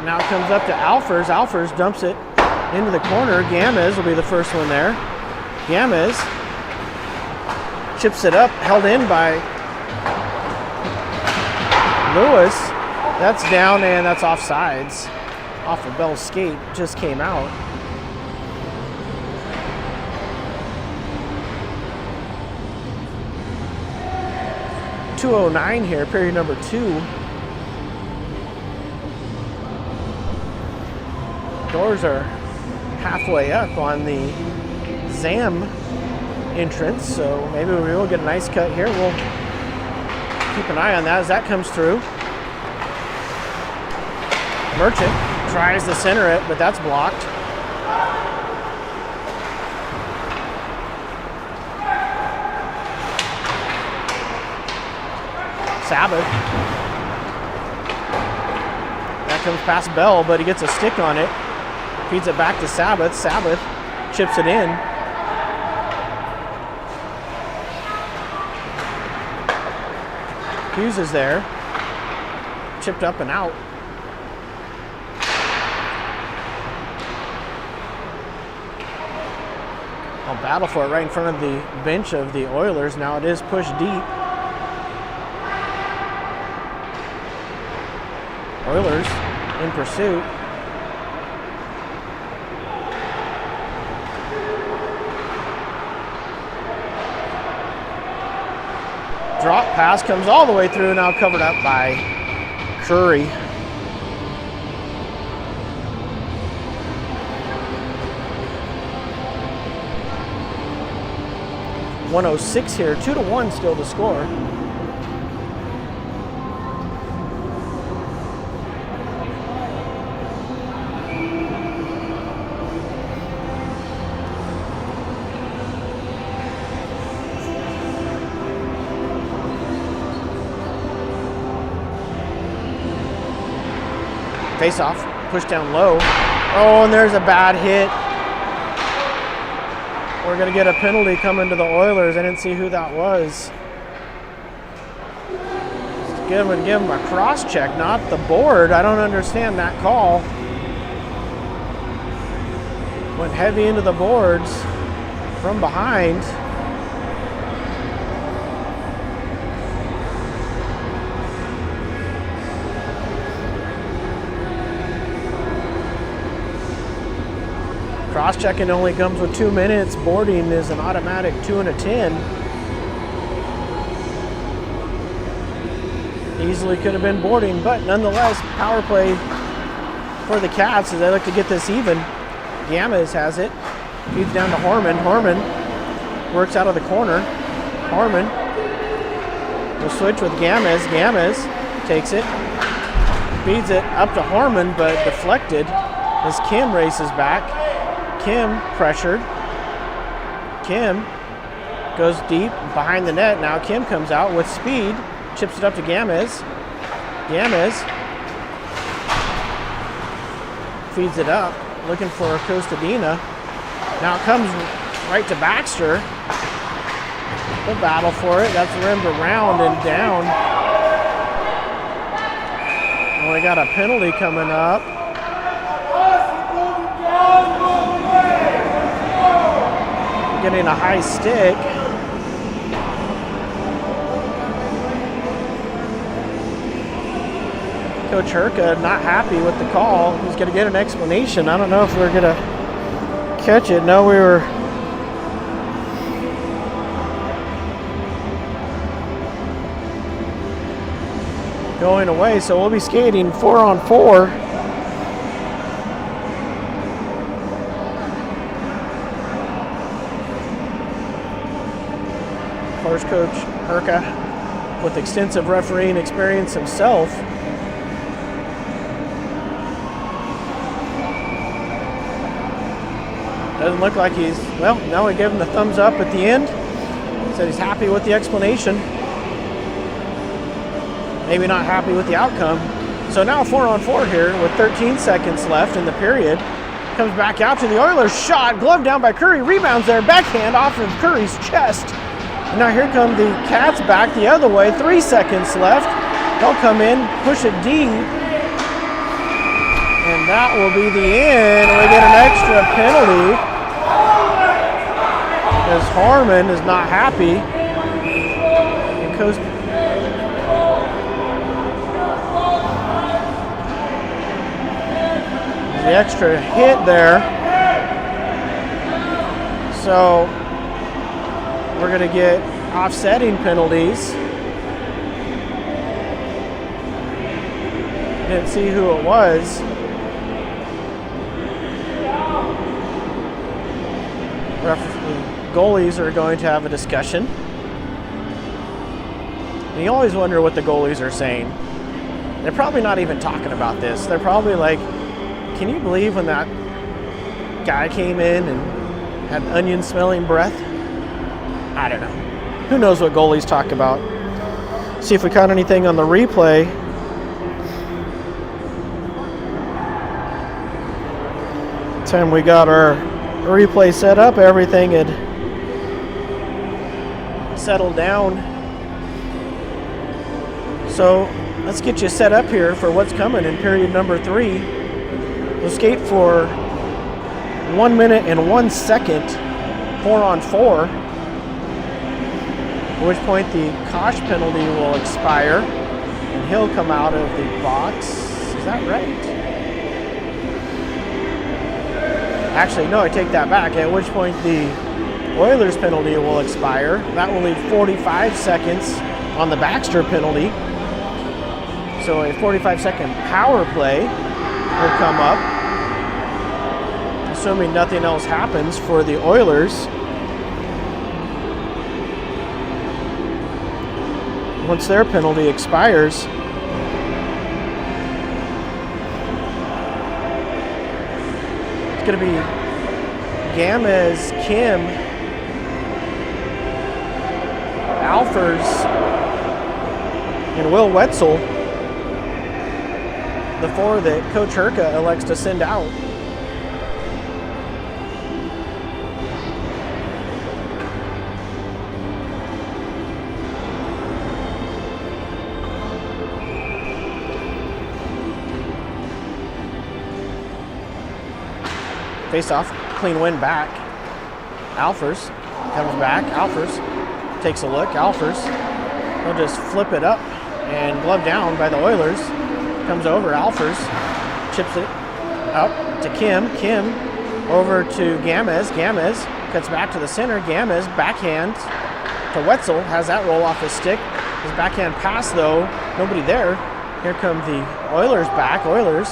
Now it comes up to Alfers. Alfers dumps it into the corner. Gamez will be the first one there. Gamez chips it up, held in by Lewis. That's down and that's offsides. Off of Bell's skate, just came out. .209 here, period number 2. Doors are halfway up on the Zam entrance, so maybe we will get a nice cut here. We'll keep an eye on that as that comes through. Merchant tries to center it, but that's blocked. Sabbath. That comes past Bell, but he gets a stick on it. Feeds it back to Sabbath. Sabbath chips it in. Hughes is there. Chipped up and out. I'll battle for it right in front of the bench of the Oilers. Now it is pushed deep. Oilers in pursuit. Drop pass comes all the way through, now covered up by Curry. .106 here, 2-1 still to score. Face off, push down low. Oh, and there's a bad hit. We're going to get a penalty coming to the Oilers. I didn't see who that was. Give him a cross check, not the board. I don't understand that call. Went heavy into the boards from behind. Cross-checking only comes with 2 minutes. Boarding is an automatic 2 and a 10. Easily could have been boarding, but nonetheless, power play for the Cats as they look to get this even. Gamez has it. Feeds down to Harmon. Harmon works out of the corner. Harmon will switch with Gamez. Gamez takes it. Feeds it up to Harmon, but deflected as Kim races back. Kim pressured. Kim goes deep behind the net. Now Kim comes out with speed. Chips it up to Gamez. Gamez feeds it up, looking for Costadina. Now it comes right to Baxter. They'll battle for it. That's rimmed around and down. And we got a penalty coming up. Getting a high stick. Coach Herka not happy with the call. He's going to get an explanation. I don't know if we're going to catch it. No, we were going away, so we'll be skating 4-on-4. Coach Herka, with extensive refereeing experience himself, doesn't look like he's, well, now we gave him the thumbs up at the end. Said he's happy with the explanation. Maybe not happy with the outcome. So now 4-on-4 here with 13 seconds left in the period. Comes back out to the Oilers shot, glove down by Curry, rebounds there, backhand off of Curry's chest. And now here come the Cats back the other way, 3 seconds left. They'll come in, push it deep. And that will be the end. We get an extra penalty. As Harmon is not happy. And the extra hit there. So we're going to get offsetting penalties. Didn't see who it was. Goalies are going to have a discussion. And you always wonder what the goalies are saying. They're probably not even talking about this. They're probably like, can you believe when that guy came in and had onion smelling breath? I don't know. Who knows what goalies talk about? See if we caught anything on the replay. Time we got our replay set up, everything had settled down. So let's get you set up here for what's coming in period number 3. We'll skate for 1 minute and 1 second, 4-on-4, at which point the Kosh penalty will expire and he'll come out of the box. Is that right? Actually, no, I take that back, at which point the Oilers penalty will expire. That will leave 45 seconds on the Baxter penalty. So a 45-second power play will come up, assuming nothing else happens for the Oilers. Once their penalty expires, it's going to be Gamez, Kim, Alfers, and Will Wetzel, the 4 that Coach Herka elects to send out. Face off, clean win back. Alfers comes back. Alfers takes a look. Alfers, he'll just flip it up and glove down by the Oilers. Comes over. Alfers chips it up to Kim. Kim over to Gamez. Gamez cuts back to the center. Gamez backhand to Wetzel. Has that roll off his stick. His backhand pass though, nobody there. Here come the Oilers back. Oilers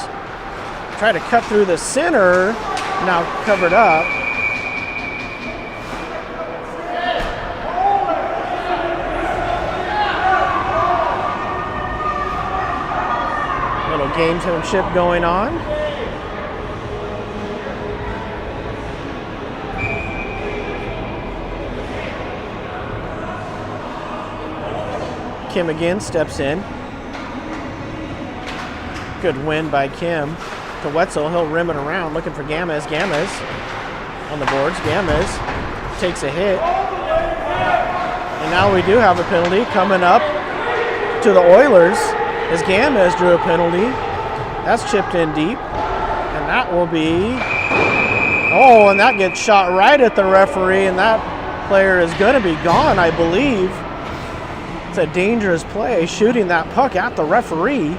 try to cut through the center. Now covered up. Little gamesmanship going on. Kim again steps in. Good win by Kim. To Wetzel, he'll rim it around, looking for Gamez. Gamez on the boards. Gamez takes a hit. And now we do have a penalty coming up to the Oilers as Gamez drew a penalty. That's chipped in deep. And that will be... Oh, and that gets shot right at the referee, and that player is going to be gone, I believe. It's a dangerous play, shooting that puck at the referee.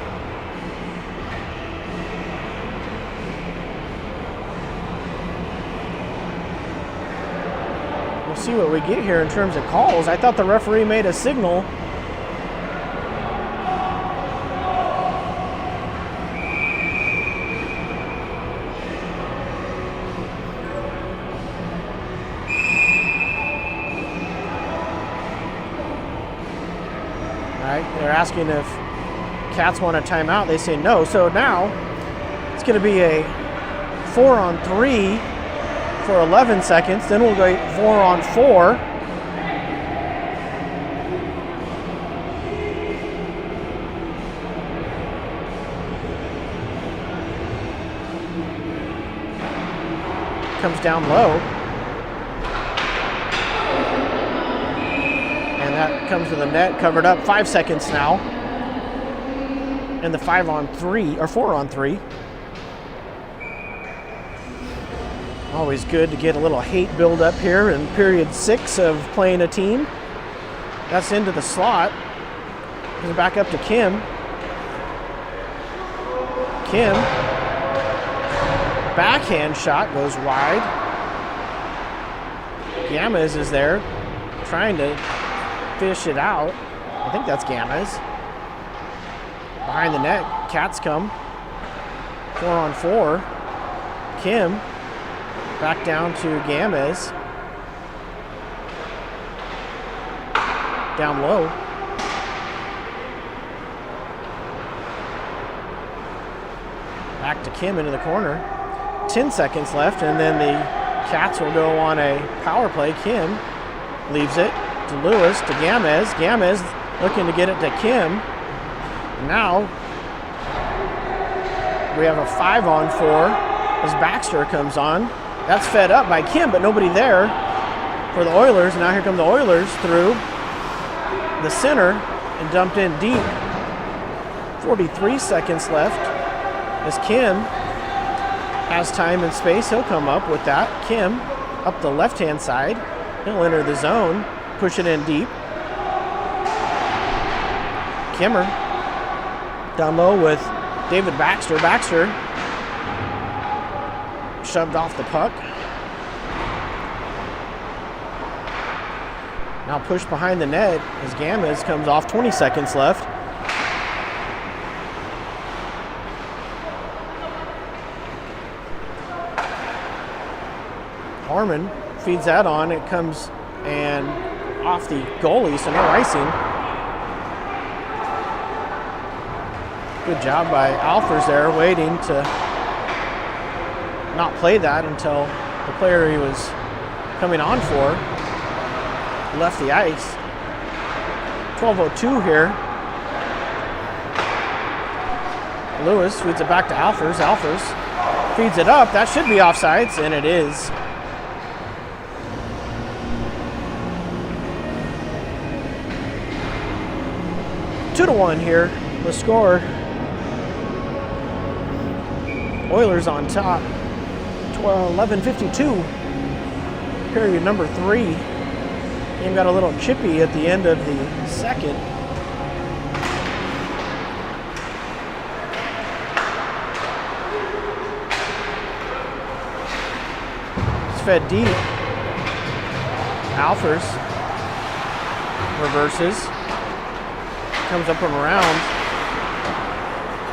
See what we get here in terms of calls. I thought the referee made a signal. All right, they're asking if Cats want a timeout. They say no. So now it's going to be a 4-on-3 for 11 seconds, then we'll go 4-on-4. Comes down low. And that comes to the net, covered up. 5 seconds now. And the 5-on-3, or 4-on-3. Always good to get a little hate build up here in period 6 of playing a team. That's into the slot. Goes back up to Kim. Kim. Backhand shot goes wide. Gamez is there trying to fish it out. I think that's Gamez. Behind the net, Cats come. 4-on-4. Kim. Back down to Gamez. Down low. Back to Kim into the corner. 10 seconds left, and then the Cats will go on a power play. Kim leaves it to Lewis, to Gamez. Gamez looking to get it to Kim. Now we have a 5-on-4. as Baxter comes on. That's fed up by Kim, but nobody there for the Oilers. Now here come the Oilers through the center and dumped in deep. 43 seconds left as Kim has time and space. He'll come up with that. Kim up the left-hand side. He'll enter the zone, push it in deep. Kimmer down low with David Baxter. Baxter shoved off the puck. Now pushed behind the net as Gamez comes off. 20 seconds left. Harmon feeds that on. It comes and off the goalie, so no icing. Good job by Alfers there, waiting to not play that until the player he was coming on for left the ice. 12:02 here. Lewis feeds it back to Alfers. Alfers feeds it up. That should be offsides, and it is. Two to 1 here. The score. Oilers on top. 11:52. Period number 3. Game got a little chippy at the end of the second. It's fed deep. Alfers reverses. Comes up and around.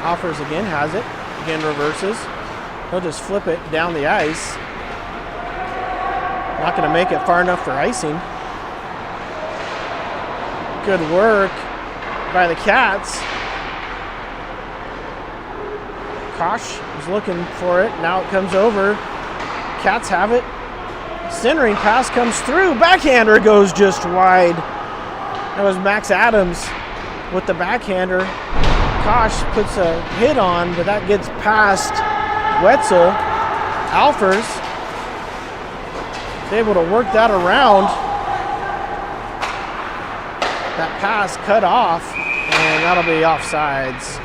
Alfers again has it. Again reverses. He'll just flip it down the ice. Not going to make it far enough for icing. Good work by the Cats. Kosh is looking for it. Now it comes over. Cats have it. Centering pass comes through. Backhander goes just wide. That was Max Adams with the backhander. Kosh puts a hit on, but that gets past Wetzel. Alfers is able to work that around. That pass cut off, and that'll be offsides.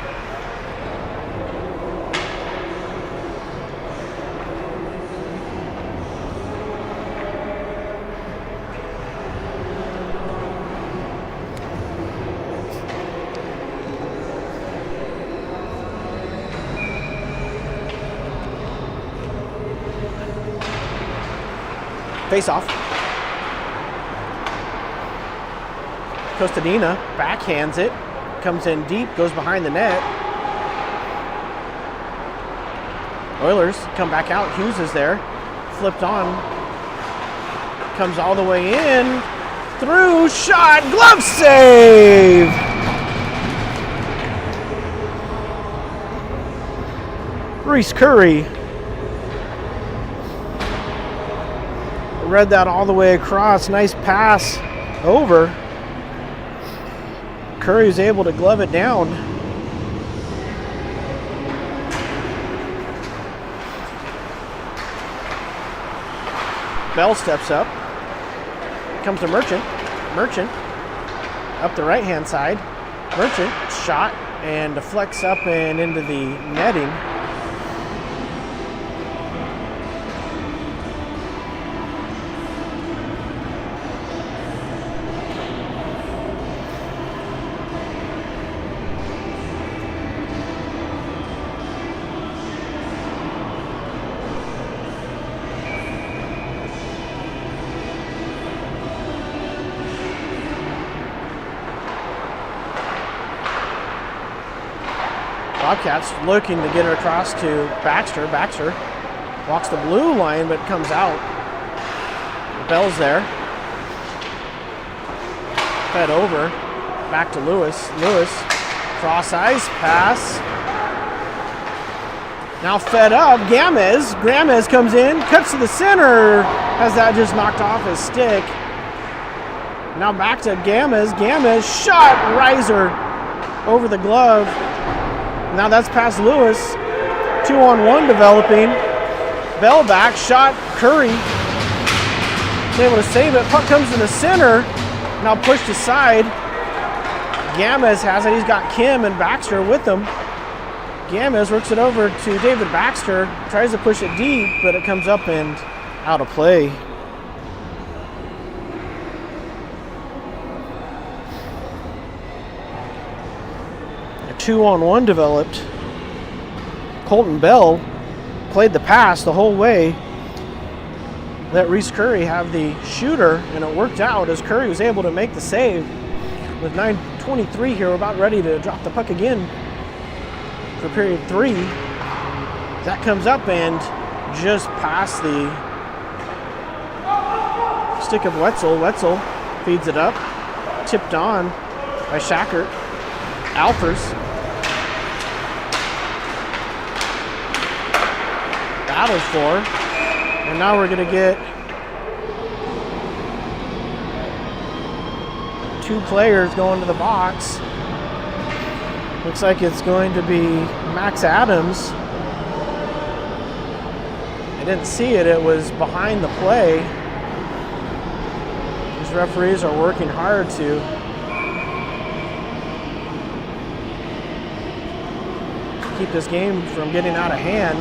Face off. Costadina backhands it. Comes in deep, goes behind the net. Oilers come back out. Hughes is there. Flipped on. Comes all the way in. Through. Shot. Glove save. Reese Curry. Read that all the way across. Nice pass over. Curry was able to glove it down. Bell steps up. Comes to Merchant. Merchant up the right-hand side. Merchant shot and deflects up and into the netting. Bobcats looking to get it across to Baxter. Baxter walks the blue line, but comes out. Bell's there. Fed over. Back to Lewis. Lewis, cross ice pass. Now fed up. Gamez comes in, cuts to the center. Has that just knocked off his stick. Now back to Gamez. Gamez shot. Riser over the glove. Now that's past Lewis. 2-on-1 developing. Bell back, shot, Curry is able to save it. Puck comes to the center, now pushed aside. Gamez has it, he's got Kim and Baxter with him. Gamez works it over to David Baxter, tries to push it deep, but it comes up and out of play. A 2-on-1 developed. Colton Bell played the pass the whole way. Let Reese Curry have the shooter, and it worked out as Curry was able to make the save. With 9:23 here, we're about ready to drop the puck again for period 3. That comes up and just past the stick of Wetzel. Wetzel feeds it up, tipped on by Shackert. Alfers battles for, and now we're going to get 2 players going to the box. Looks like it's going to be Max Adams. I didn't see it, it was behind the play. These referees are working hard to keep this game from getting out of hand.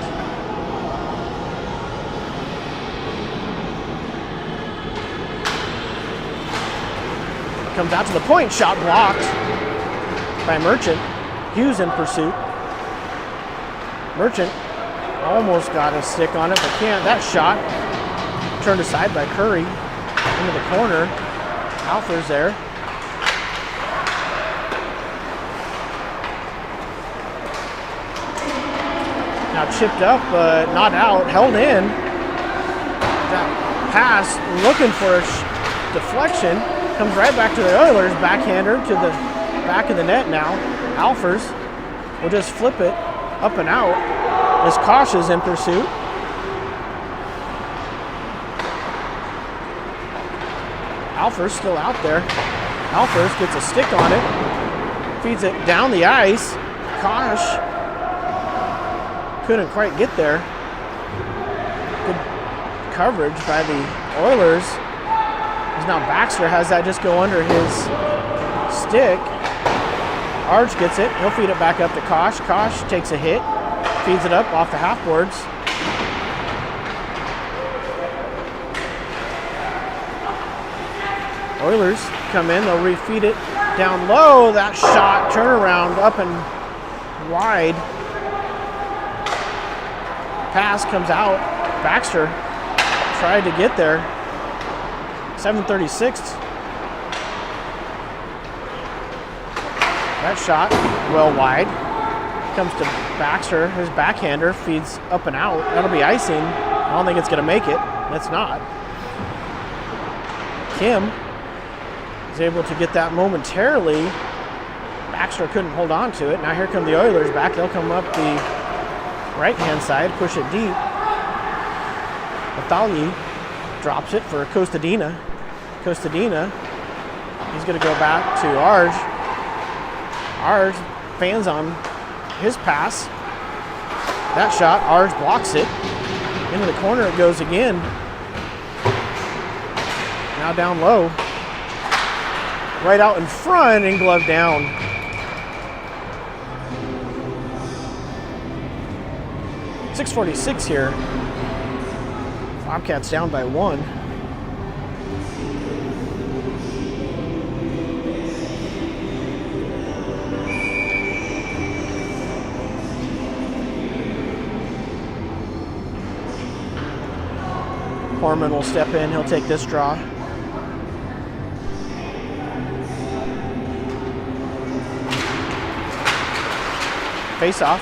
Comes out to the point, shot blocked by Merchant. Hughes in pursuit. Merchant almost got a stick on it, but can't. That shot turned aside by Curry into the corner. Alfers there. Now chipped up, but not out, held in. That pass, looking for a deflection, comes right back to the Oilers. Backhander to the back of the net now. Alfers will just flip it up and out as Kosh is in pursuit. Alfers still out there. Alfers gets a stick on it, feeds it down the ice. Kosh couldn't quite get there. Good coverage by the Oilers. As now Baxter has that just go under his stick. Arch gets it. He'll feed it back up to Kosh. Kosh takes a hit, feeds it up off the half boards. Oilers come in, they'll refeed it down low. That shot, turnaround up and wide. Pass comes out. Baxter tried to get there. 7:36. That shot, well wide. Comes to Baxter, his backhander, feeds up and out. That'll be icing. I don't think it's gonna make it. It's not. Kim is able to get that momentarily. Baxter couldn't hold on to it. Now here come the Oilers back. They'll come up the right-hand side, push it deep. Batali drops it for Costadina. Costadina, he's gonna go back to Arj. Arj fans on his pass. That shot, Arj blocks it. Into the corner it goes again. Now down low. Right out in front and glove down. .646 here. Bobcats down by 1. Horman will step in, he'll take this draw. Face off.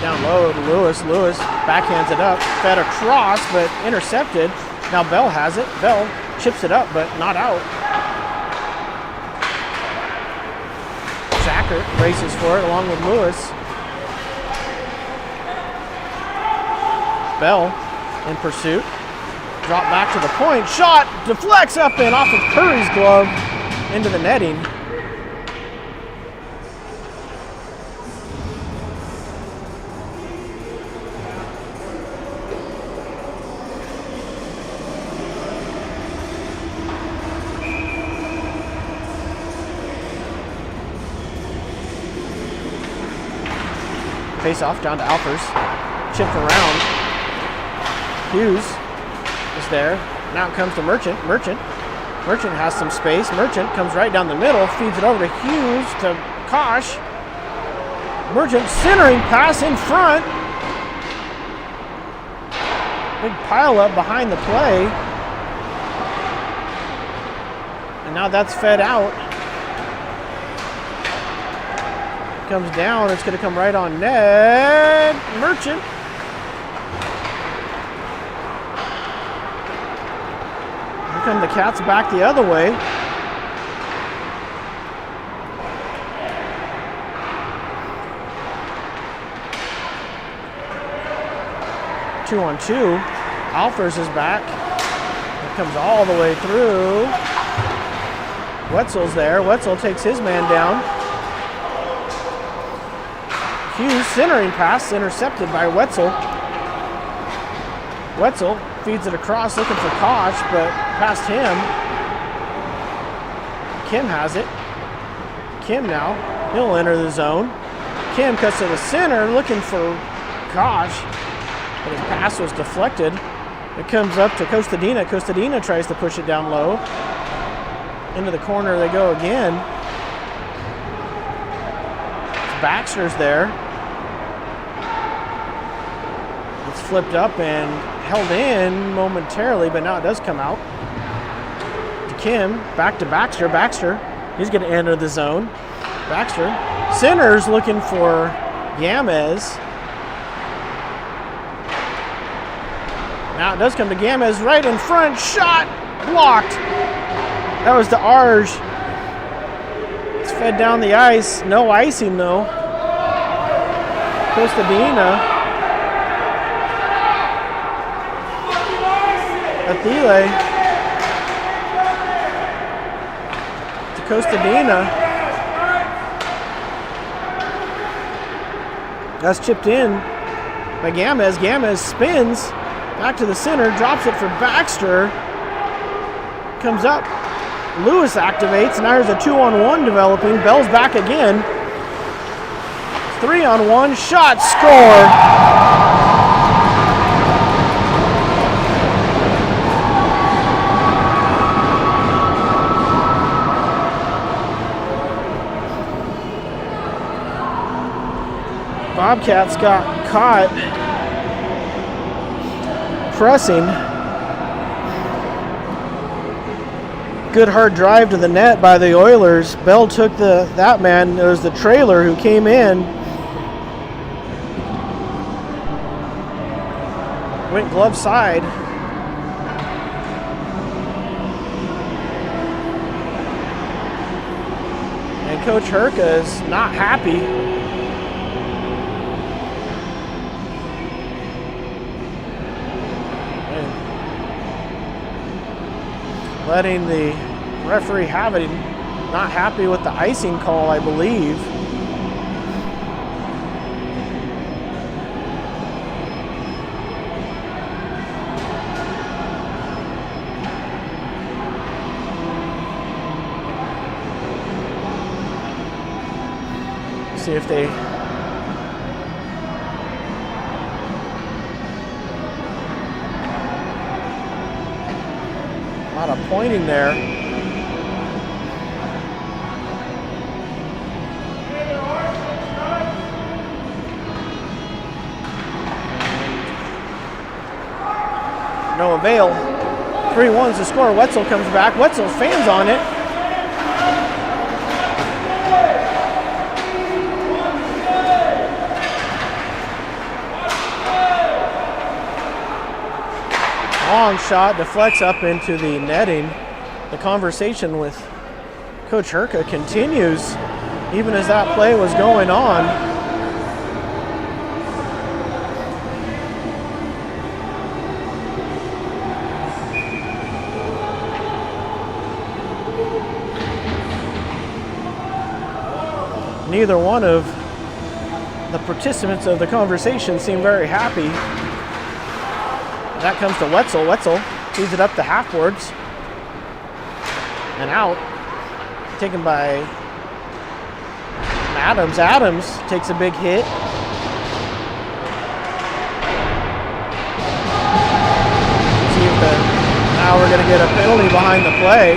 Down low to Lewis. Lewis backhands it up, fed across, but intercepted. Now Bell has it. Bell chips it up, but not out. Shackert races for it along with Lewis. Bell in pursuit. Drop back to the point. Shot deflects up and off of Curry's glove into the netting. Face off down to Alpers. Chipped around. Hughes is there. Now it comes to Merchant. Merchant has some space. Merchant comes right down the middle, feeds it over to Hughes to Kosh. Merchant centering pass in front. Big pile up behind the play. And now that's fed out. Comes down, it's going to come right on net. Merchant. Here come the Cats back the other way. Two on two. Alfers is back. It comes all the way through. Wetzel's there. Wetzel takes his man down. Hughes centering pass intercepted by Wetzel. Wetzel feeds it across looking for Koch, but past him. Kim has it. Kim now. He'll enter the zone. Kim cuts to the center looking for Koch, but his pass was deflected. It comes up to Costadina. Costadina tries to push it down low. Into the corner they go again. Baxter's there. It's flipped up and held in momentarily, but now it does come out. To Kim, back to Baxter. Baxter, he's going to enter the zone. Baxter, center's looking for Gamez. Now it does come to Gamez right in front. Shot blocked. That was to Arge. It's fed down the ice. No icing though. Costadina. Athile. To Costadina. That's chipped in by Gamez. Gamez spins back to the center, drops it for Baxter. Comes up. Lewis activates. Now there's a 2-on-1 developing. Bell's back again. 3-on-1. Shot. Score. Bobcats got caught pressing. Good hard drive to the net by the Oilers. Bell took that man. It was the trailer who came in. Went glove side. And Coach Herka is not happy. Letting the referee have it. Not happy with the icing call, I believe. See if they a lot of pointing there. No avail. 3-1's the score. Wetzel comes back. Wetzel fans on it. Long shot deflects up into the netting. The conversation with Coach Herka continues even as that play was going on. Neither one of the participants of the conversation seem very happy. That comes to Wetzel. Wetzel feeds it up the half boards and out. Taken by Adams. Adams takes a big hit. going to get a penalty behind the play.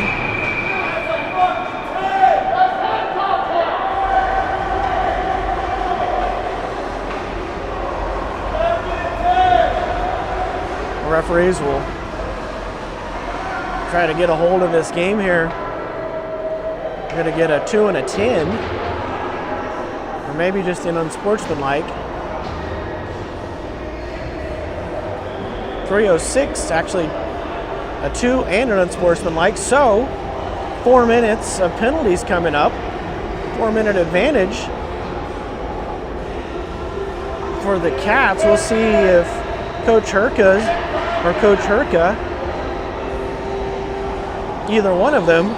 The referees will try to get a hold of this game here. We're going to get a 2 and a 10, or maybe just an unsportsmanlike. 3:06, actually a 2 and an unsportsmanlike. So 4 minutes of penalties coming up. 4-minute advantage for the Cats. We'll see if Coach Herka, either one of them,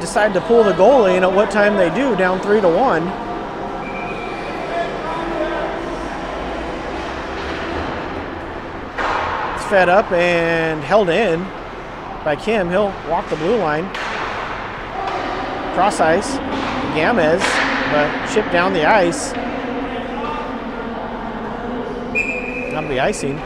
decide to pull the goalie, and at what time they do, down 3-1. It's fed up and held in by Kim. He'll walk the blue line. Cross ice, Gamez, but chipped down the ice. That'll be icing.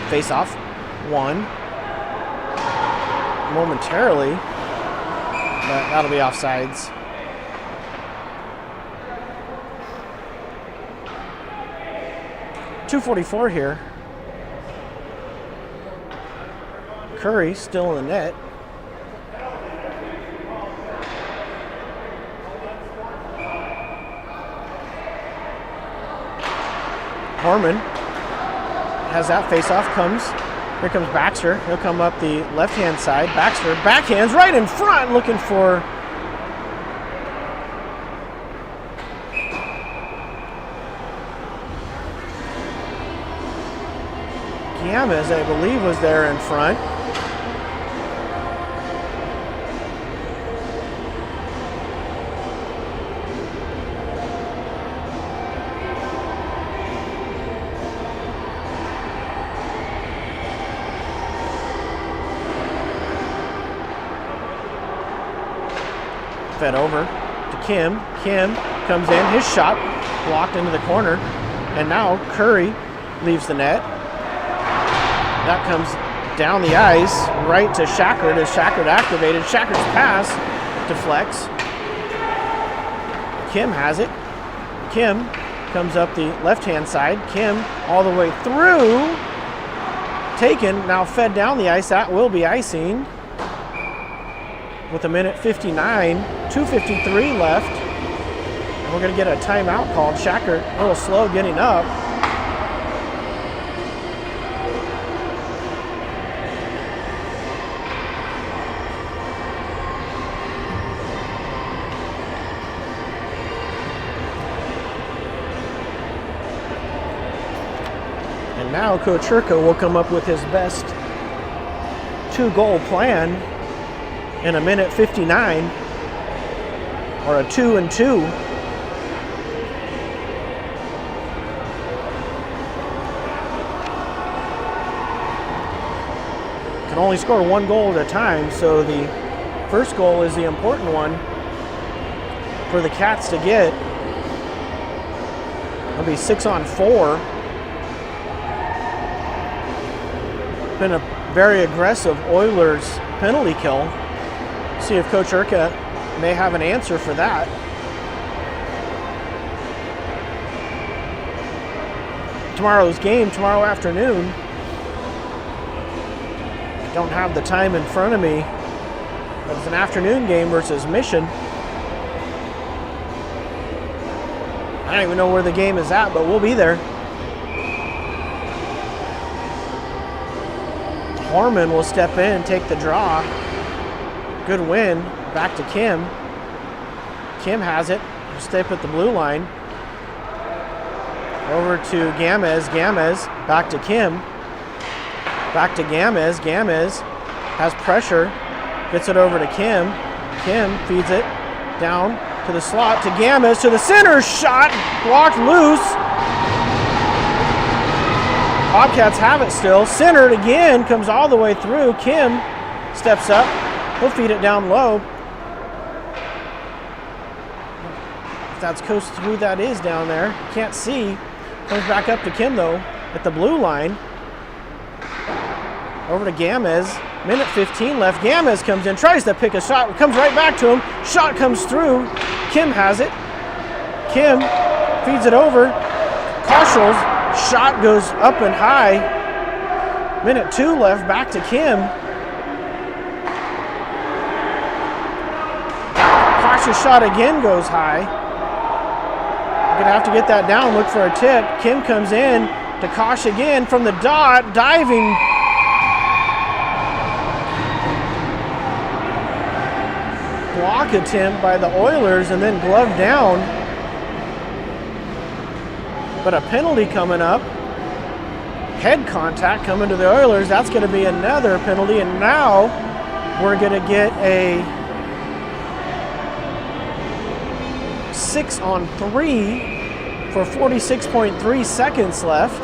Face off, 1. Momentarily, but that'll be offsides. .244 here. Curry still in the net. Harmon has that face-off, here comes Baxter. He'll come up the left-hand side. Baxter backhands right in front, looking for Gamez, I believe, was there in front. Fed over to Kim. Kim comes in. His shot blocked into the corner. And now Curry leaves the net. That comes down the ice right to Shackard as Shackard activated. Shackard's pass deflects. Kim has it. Kim comes up the left-hand side. Kim all the way through. Taken, now fed down the ice. That will be icing. With 1:59, 2:53 left. And we're going to get a timeout called. Shackard a little slow getting up. And now Coach Herka will come up with his best 2-goal plan in 1:59, or a 2-2. Can only score 1 goal at a time, so the first goal is the important one for the Cats to get. It'll be 6-on-4. Been a very aggressive Oilers penalty kill. See if Coach Herka may have an answer for that. Tomorrow's game, tomorrow afternoon. Don't have the time in front of me, but it's an afternoon game versus Mission. I don't even know where the game is at, but we'll be there. Harmon will step in and take the draw. Good win. Back to Kim. Kim has it. Step at the blue line. Over to Gamez. Gamez back to Kim. Back to Gamez. Gamez has pressure. Gets it over to Kim. Kim feeds it Down to the slot to Gamez, to the center, shot blocked loose. Bobcats have it still. Centered again, comes all the way through. Kim steps up. He'll feed it down low. If that's who that is down there, can't see. Comes back up to Kim though at the blue line. Over to Gamez. Minute 15 left. Gamez comes in, tries to pick a shot, comes right back to him. Shot comes through. Kim has it. Kim feeds it over. Koschel's shot goes up and high. Minute 2 left. Back to Kim. Koschel's shot again goes high. Gonna have to get that down. Look for a tip. Kim comes in to Kosch again from the dot, diving. Block attempt by the Oilers and then glove down. But a penalty coming up. Head contact coming to the Oilers. That's going to be another penalty. And now we're going to get a 6-on-3 for 46.3 seconds left.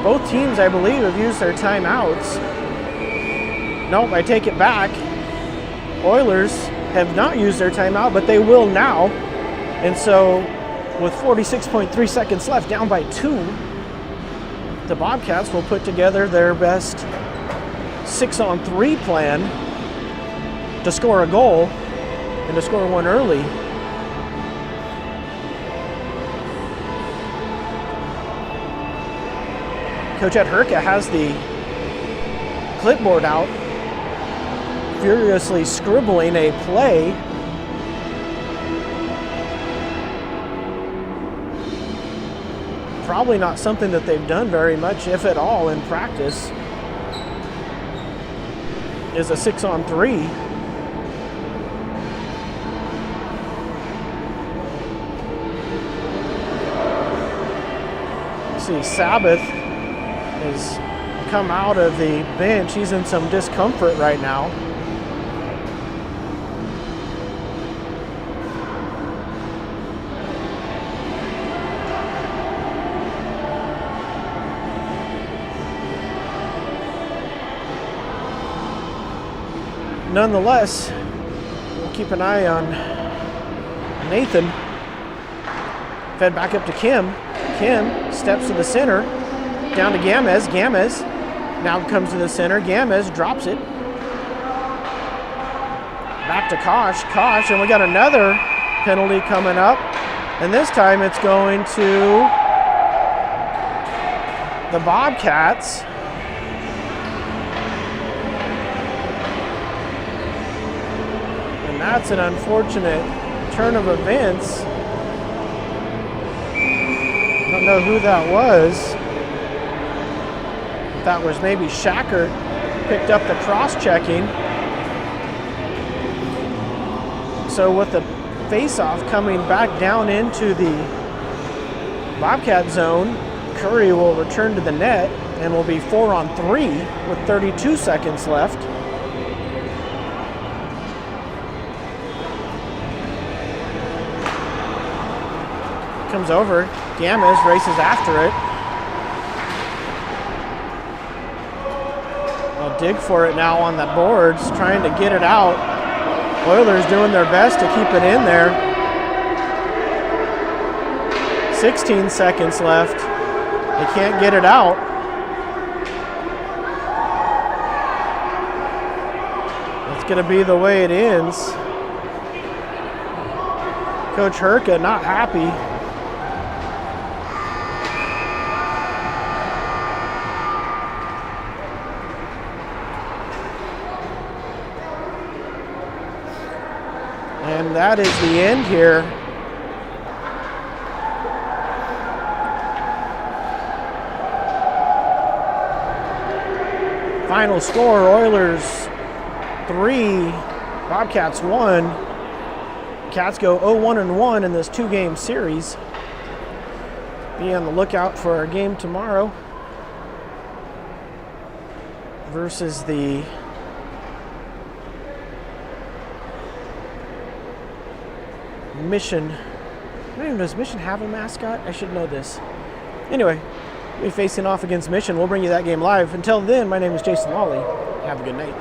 Both teams, I believe, have used their timeouts. Nope, I take it back. Oilers have not used their timeout, but they will now. And so, with 46.3 seconds left, down by 2, the Bobcats will put together their best 6-on-3 plan to score a goal and to score one early. Coach Ed Herka has the clipboard out, furiously scribbling a play. Probably not something that they've done very much, if at all, in practice. Is a 6-on-3. See, Sabbath has come out of the bench. He's in some discomfort right now. Nonetheless, we'll keep an eye on Nathan. Fed back up to Kim. Kim steps to the center. Down to Gamez. Gamez now comes to the center. Gamez drops it. Back to Kosch. Kosch, and we got another penalty coming up. And this time it's going to the Bobcats. And that's an unfortunate turn of events. I don't know who that was. That was maybe Shackert, picked up the cross-checking. So with the face-off coming back down into the Bobcat zone, Curry will return to the net and will be 4-on-3 with 32 seconds left. Comes over, Gamez races after it. They'll dig for it now on the boards, trying to get it out. Oilers doing their best to keep it in there. 16 seconds left. They can't get it out. It's going to be the way it ends. Coach Herka not happy. And that is the end here. Final score, Oilers 3, Bobcats 1. Cats go 0-1-1 in this 2-game series. Be on the lookout for our game tomorrow versus the Mission. I don't even know, does Mission have a mascot? I should know this. Anyway, we'll be facing off against Mission. We'll bring you that game live. Until then, my name is Jason Lawley. Have a good night.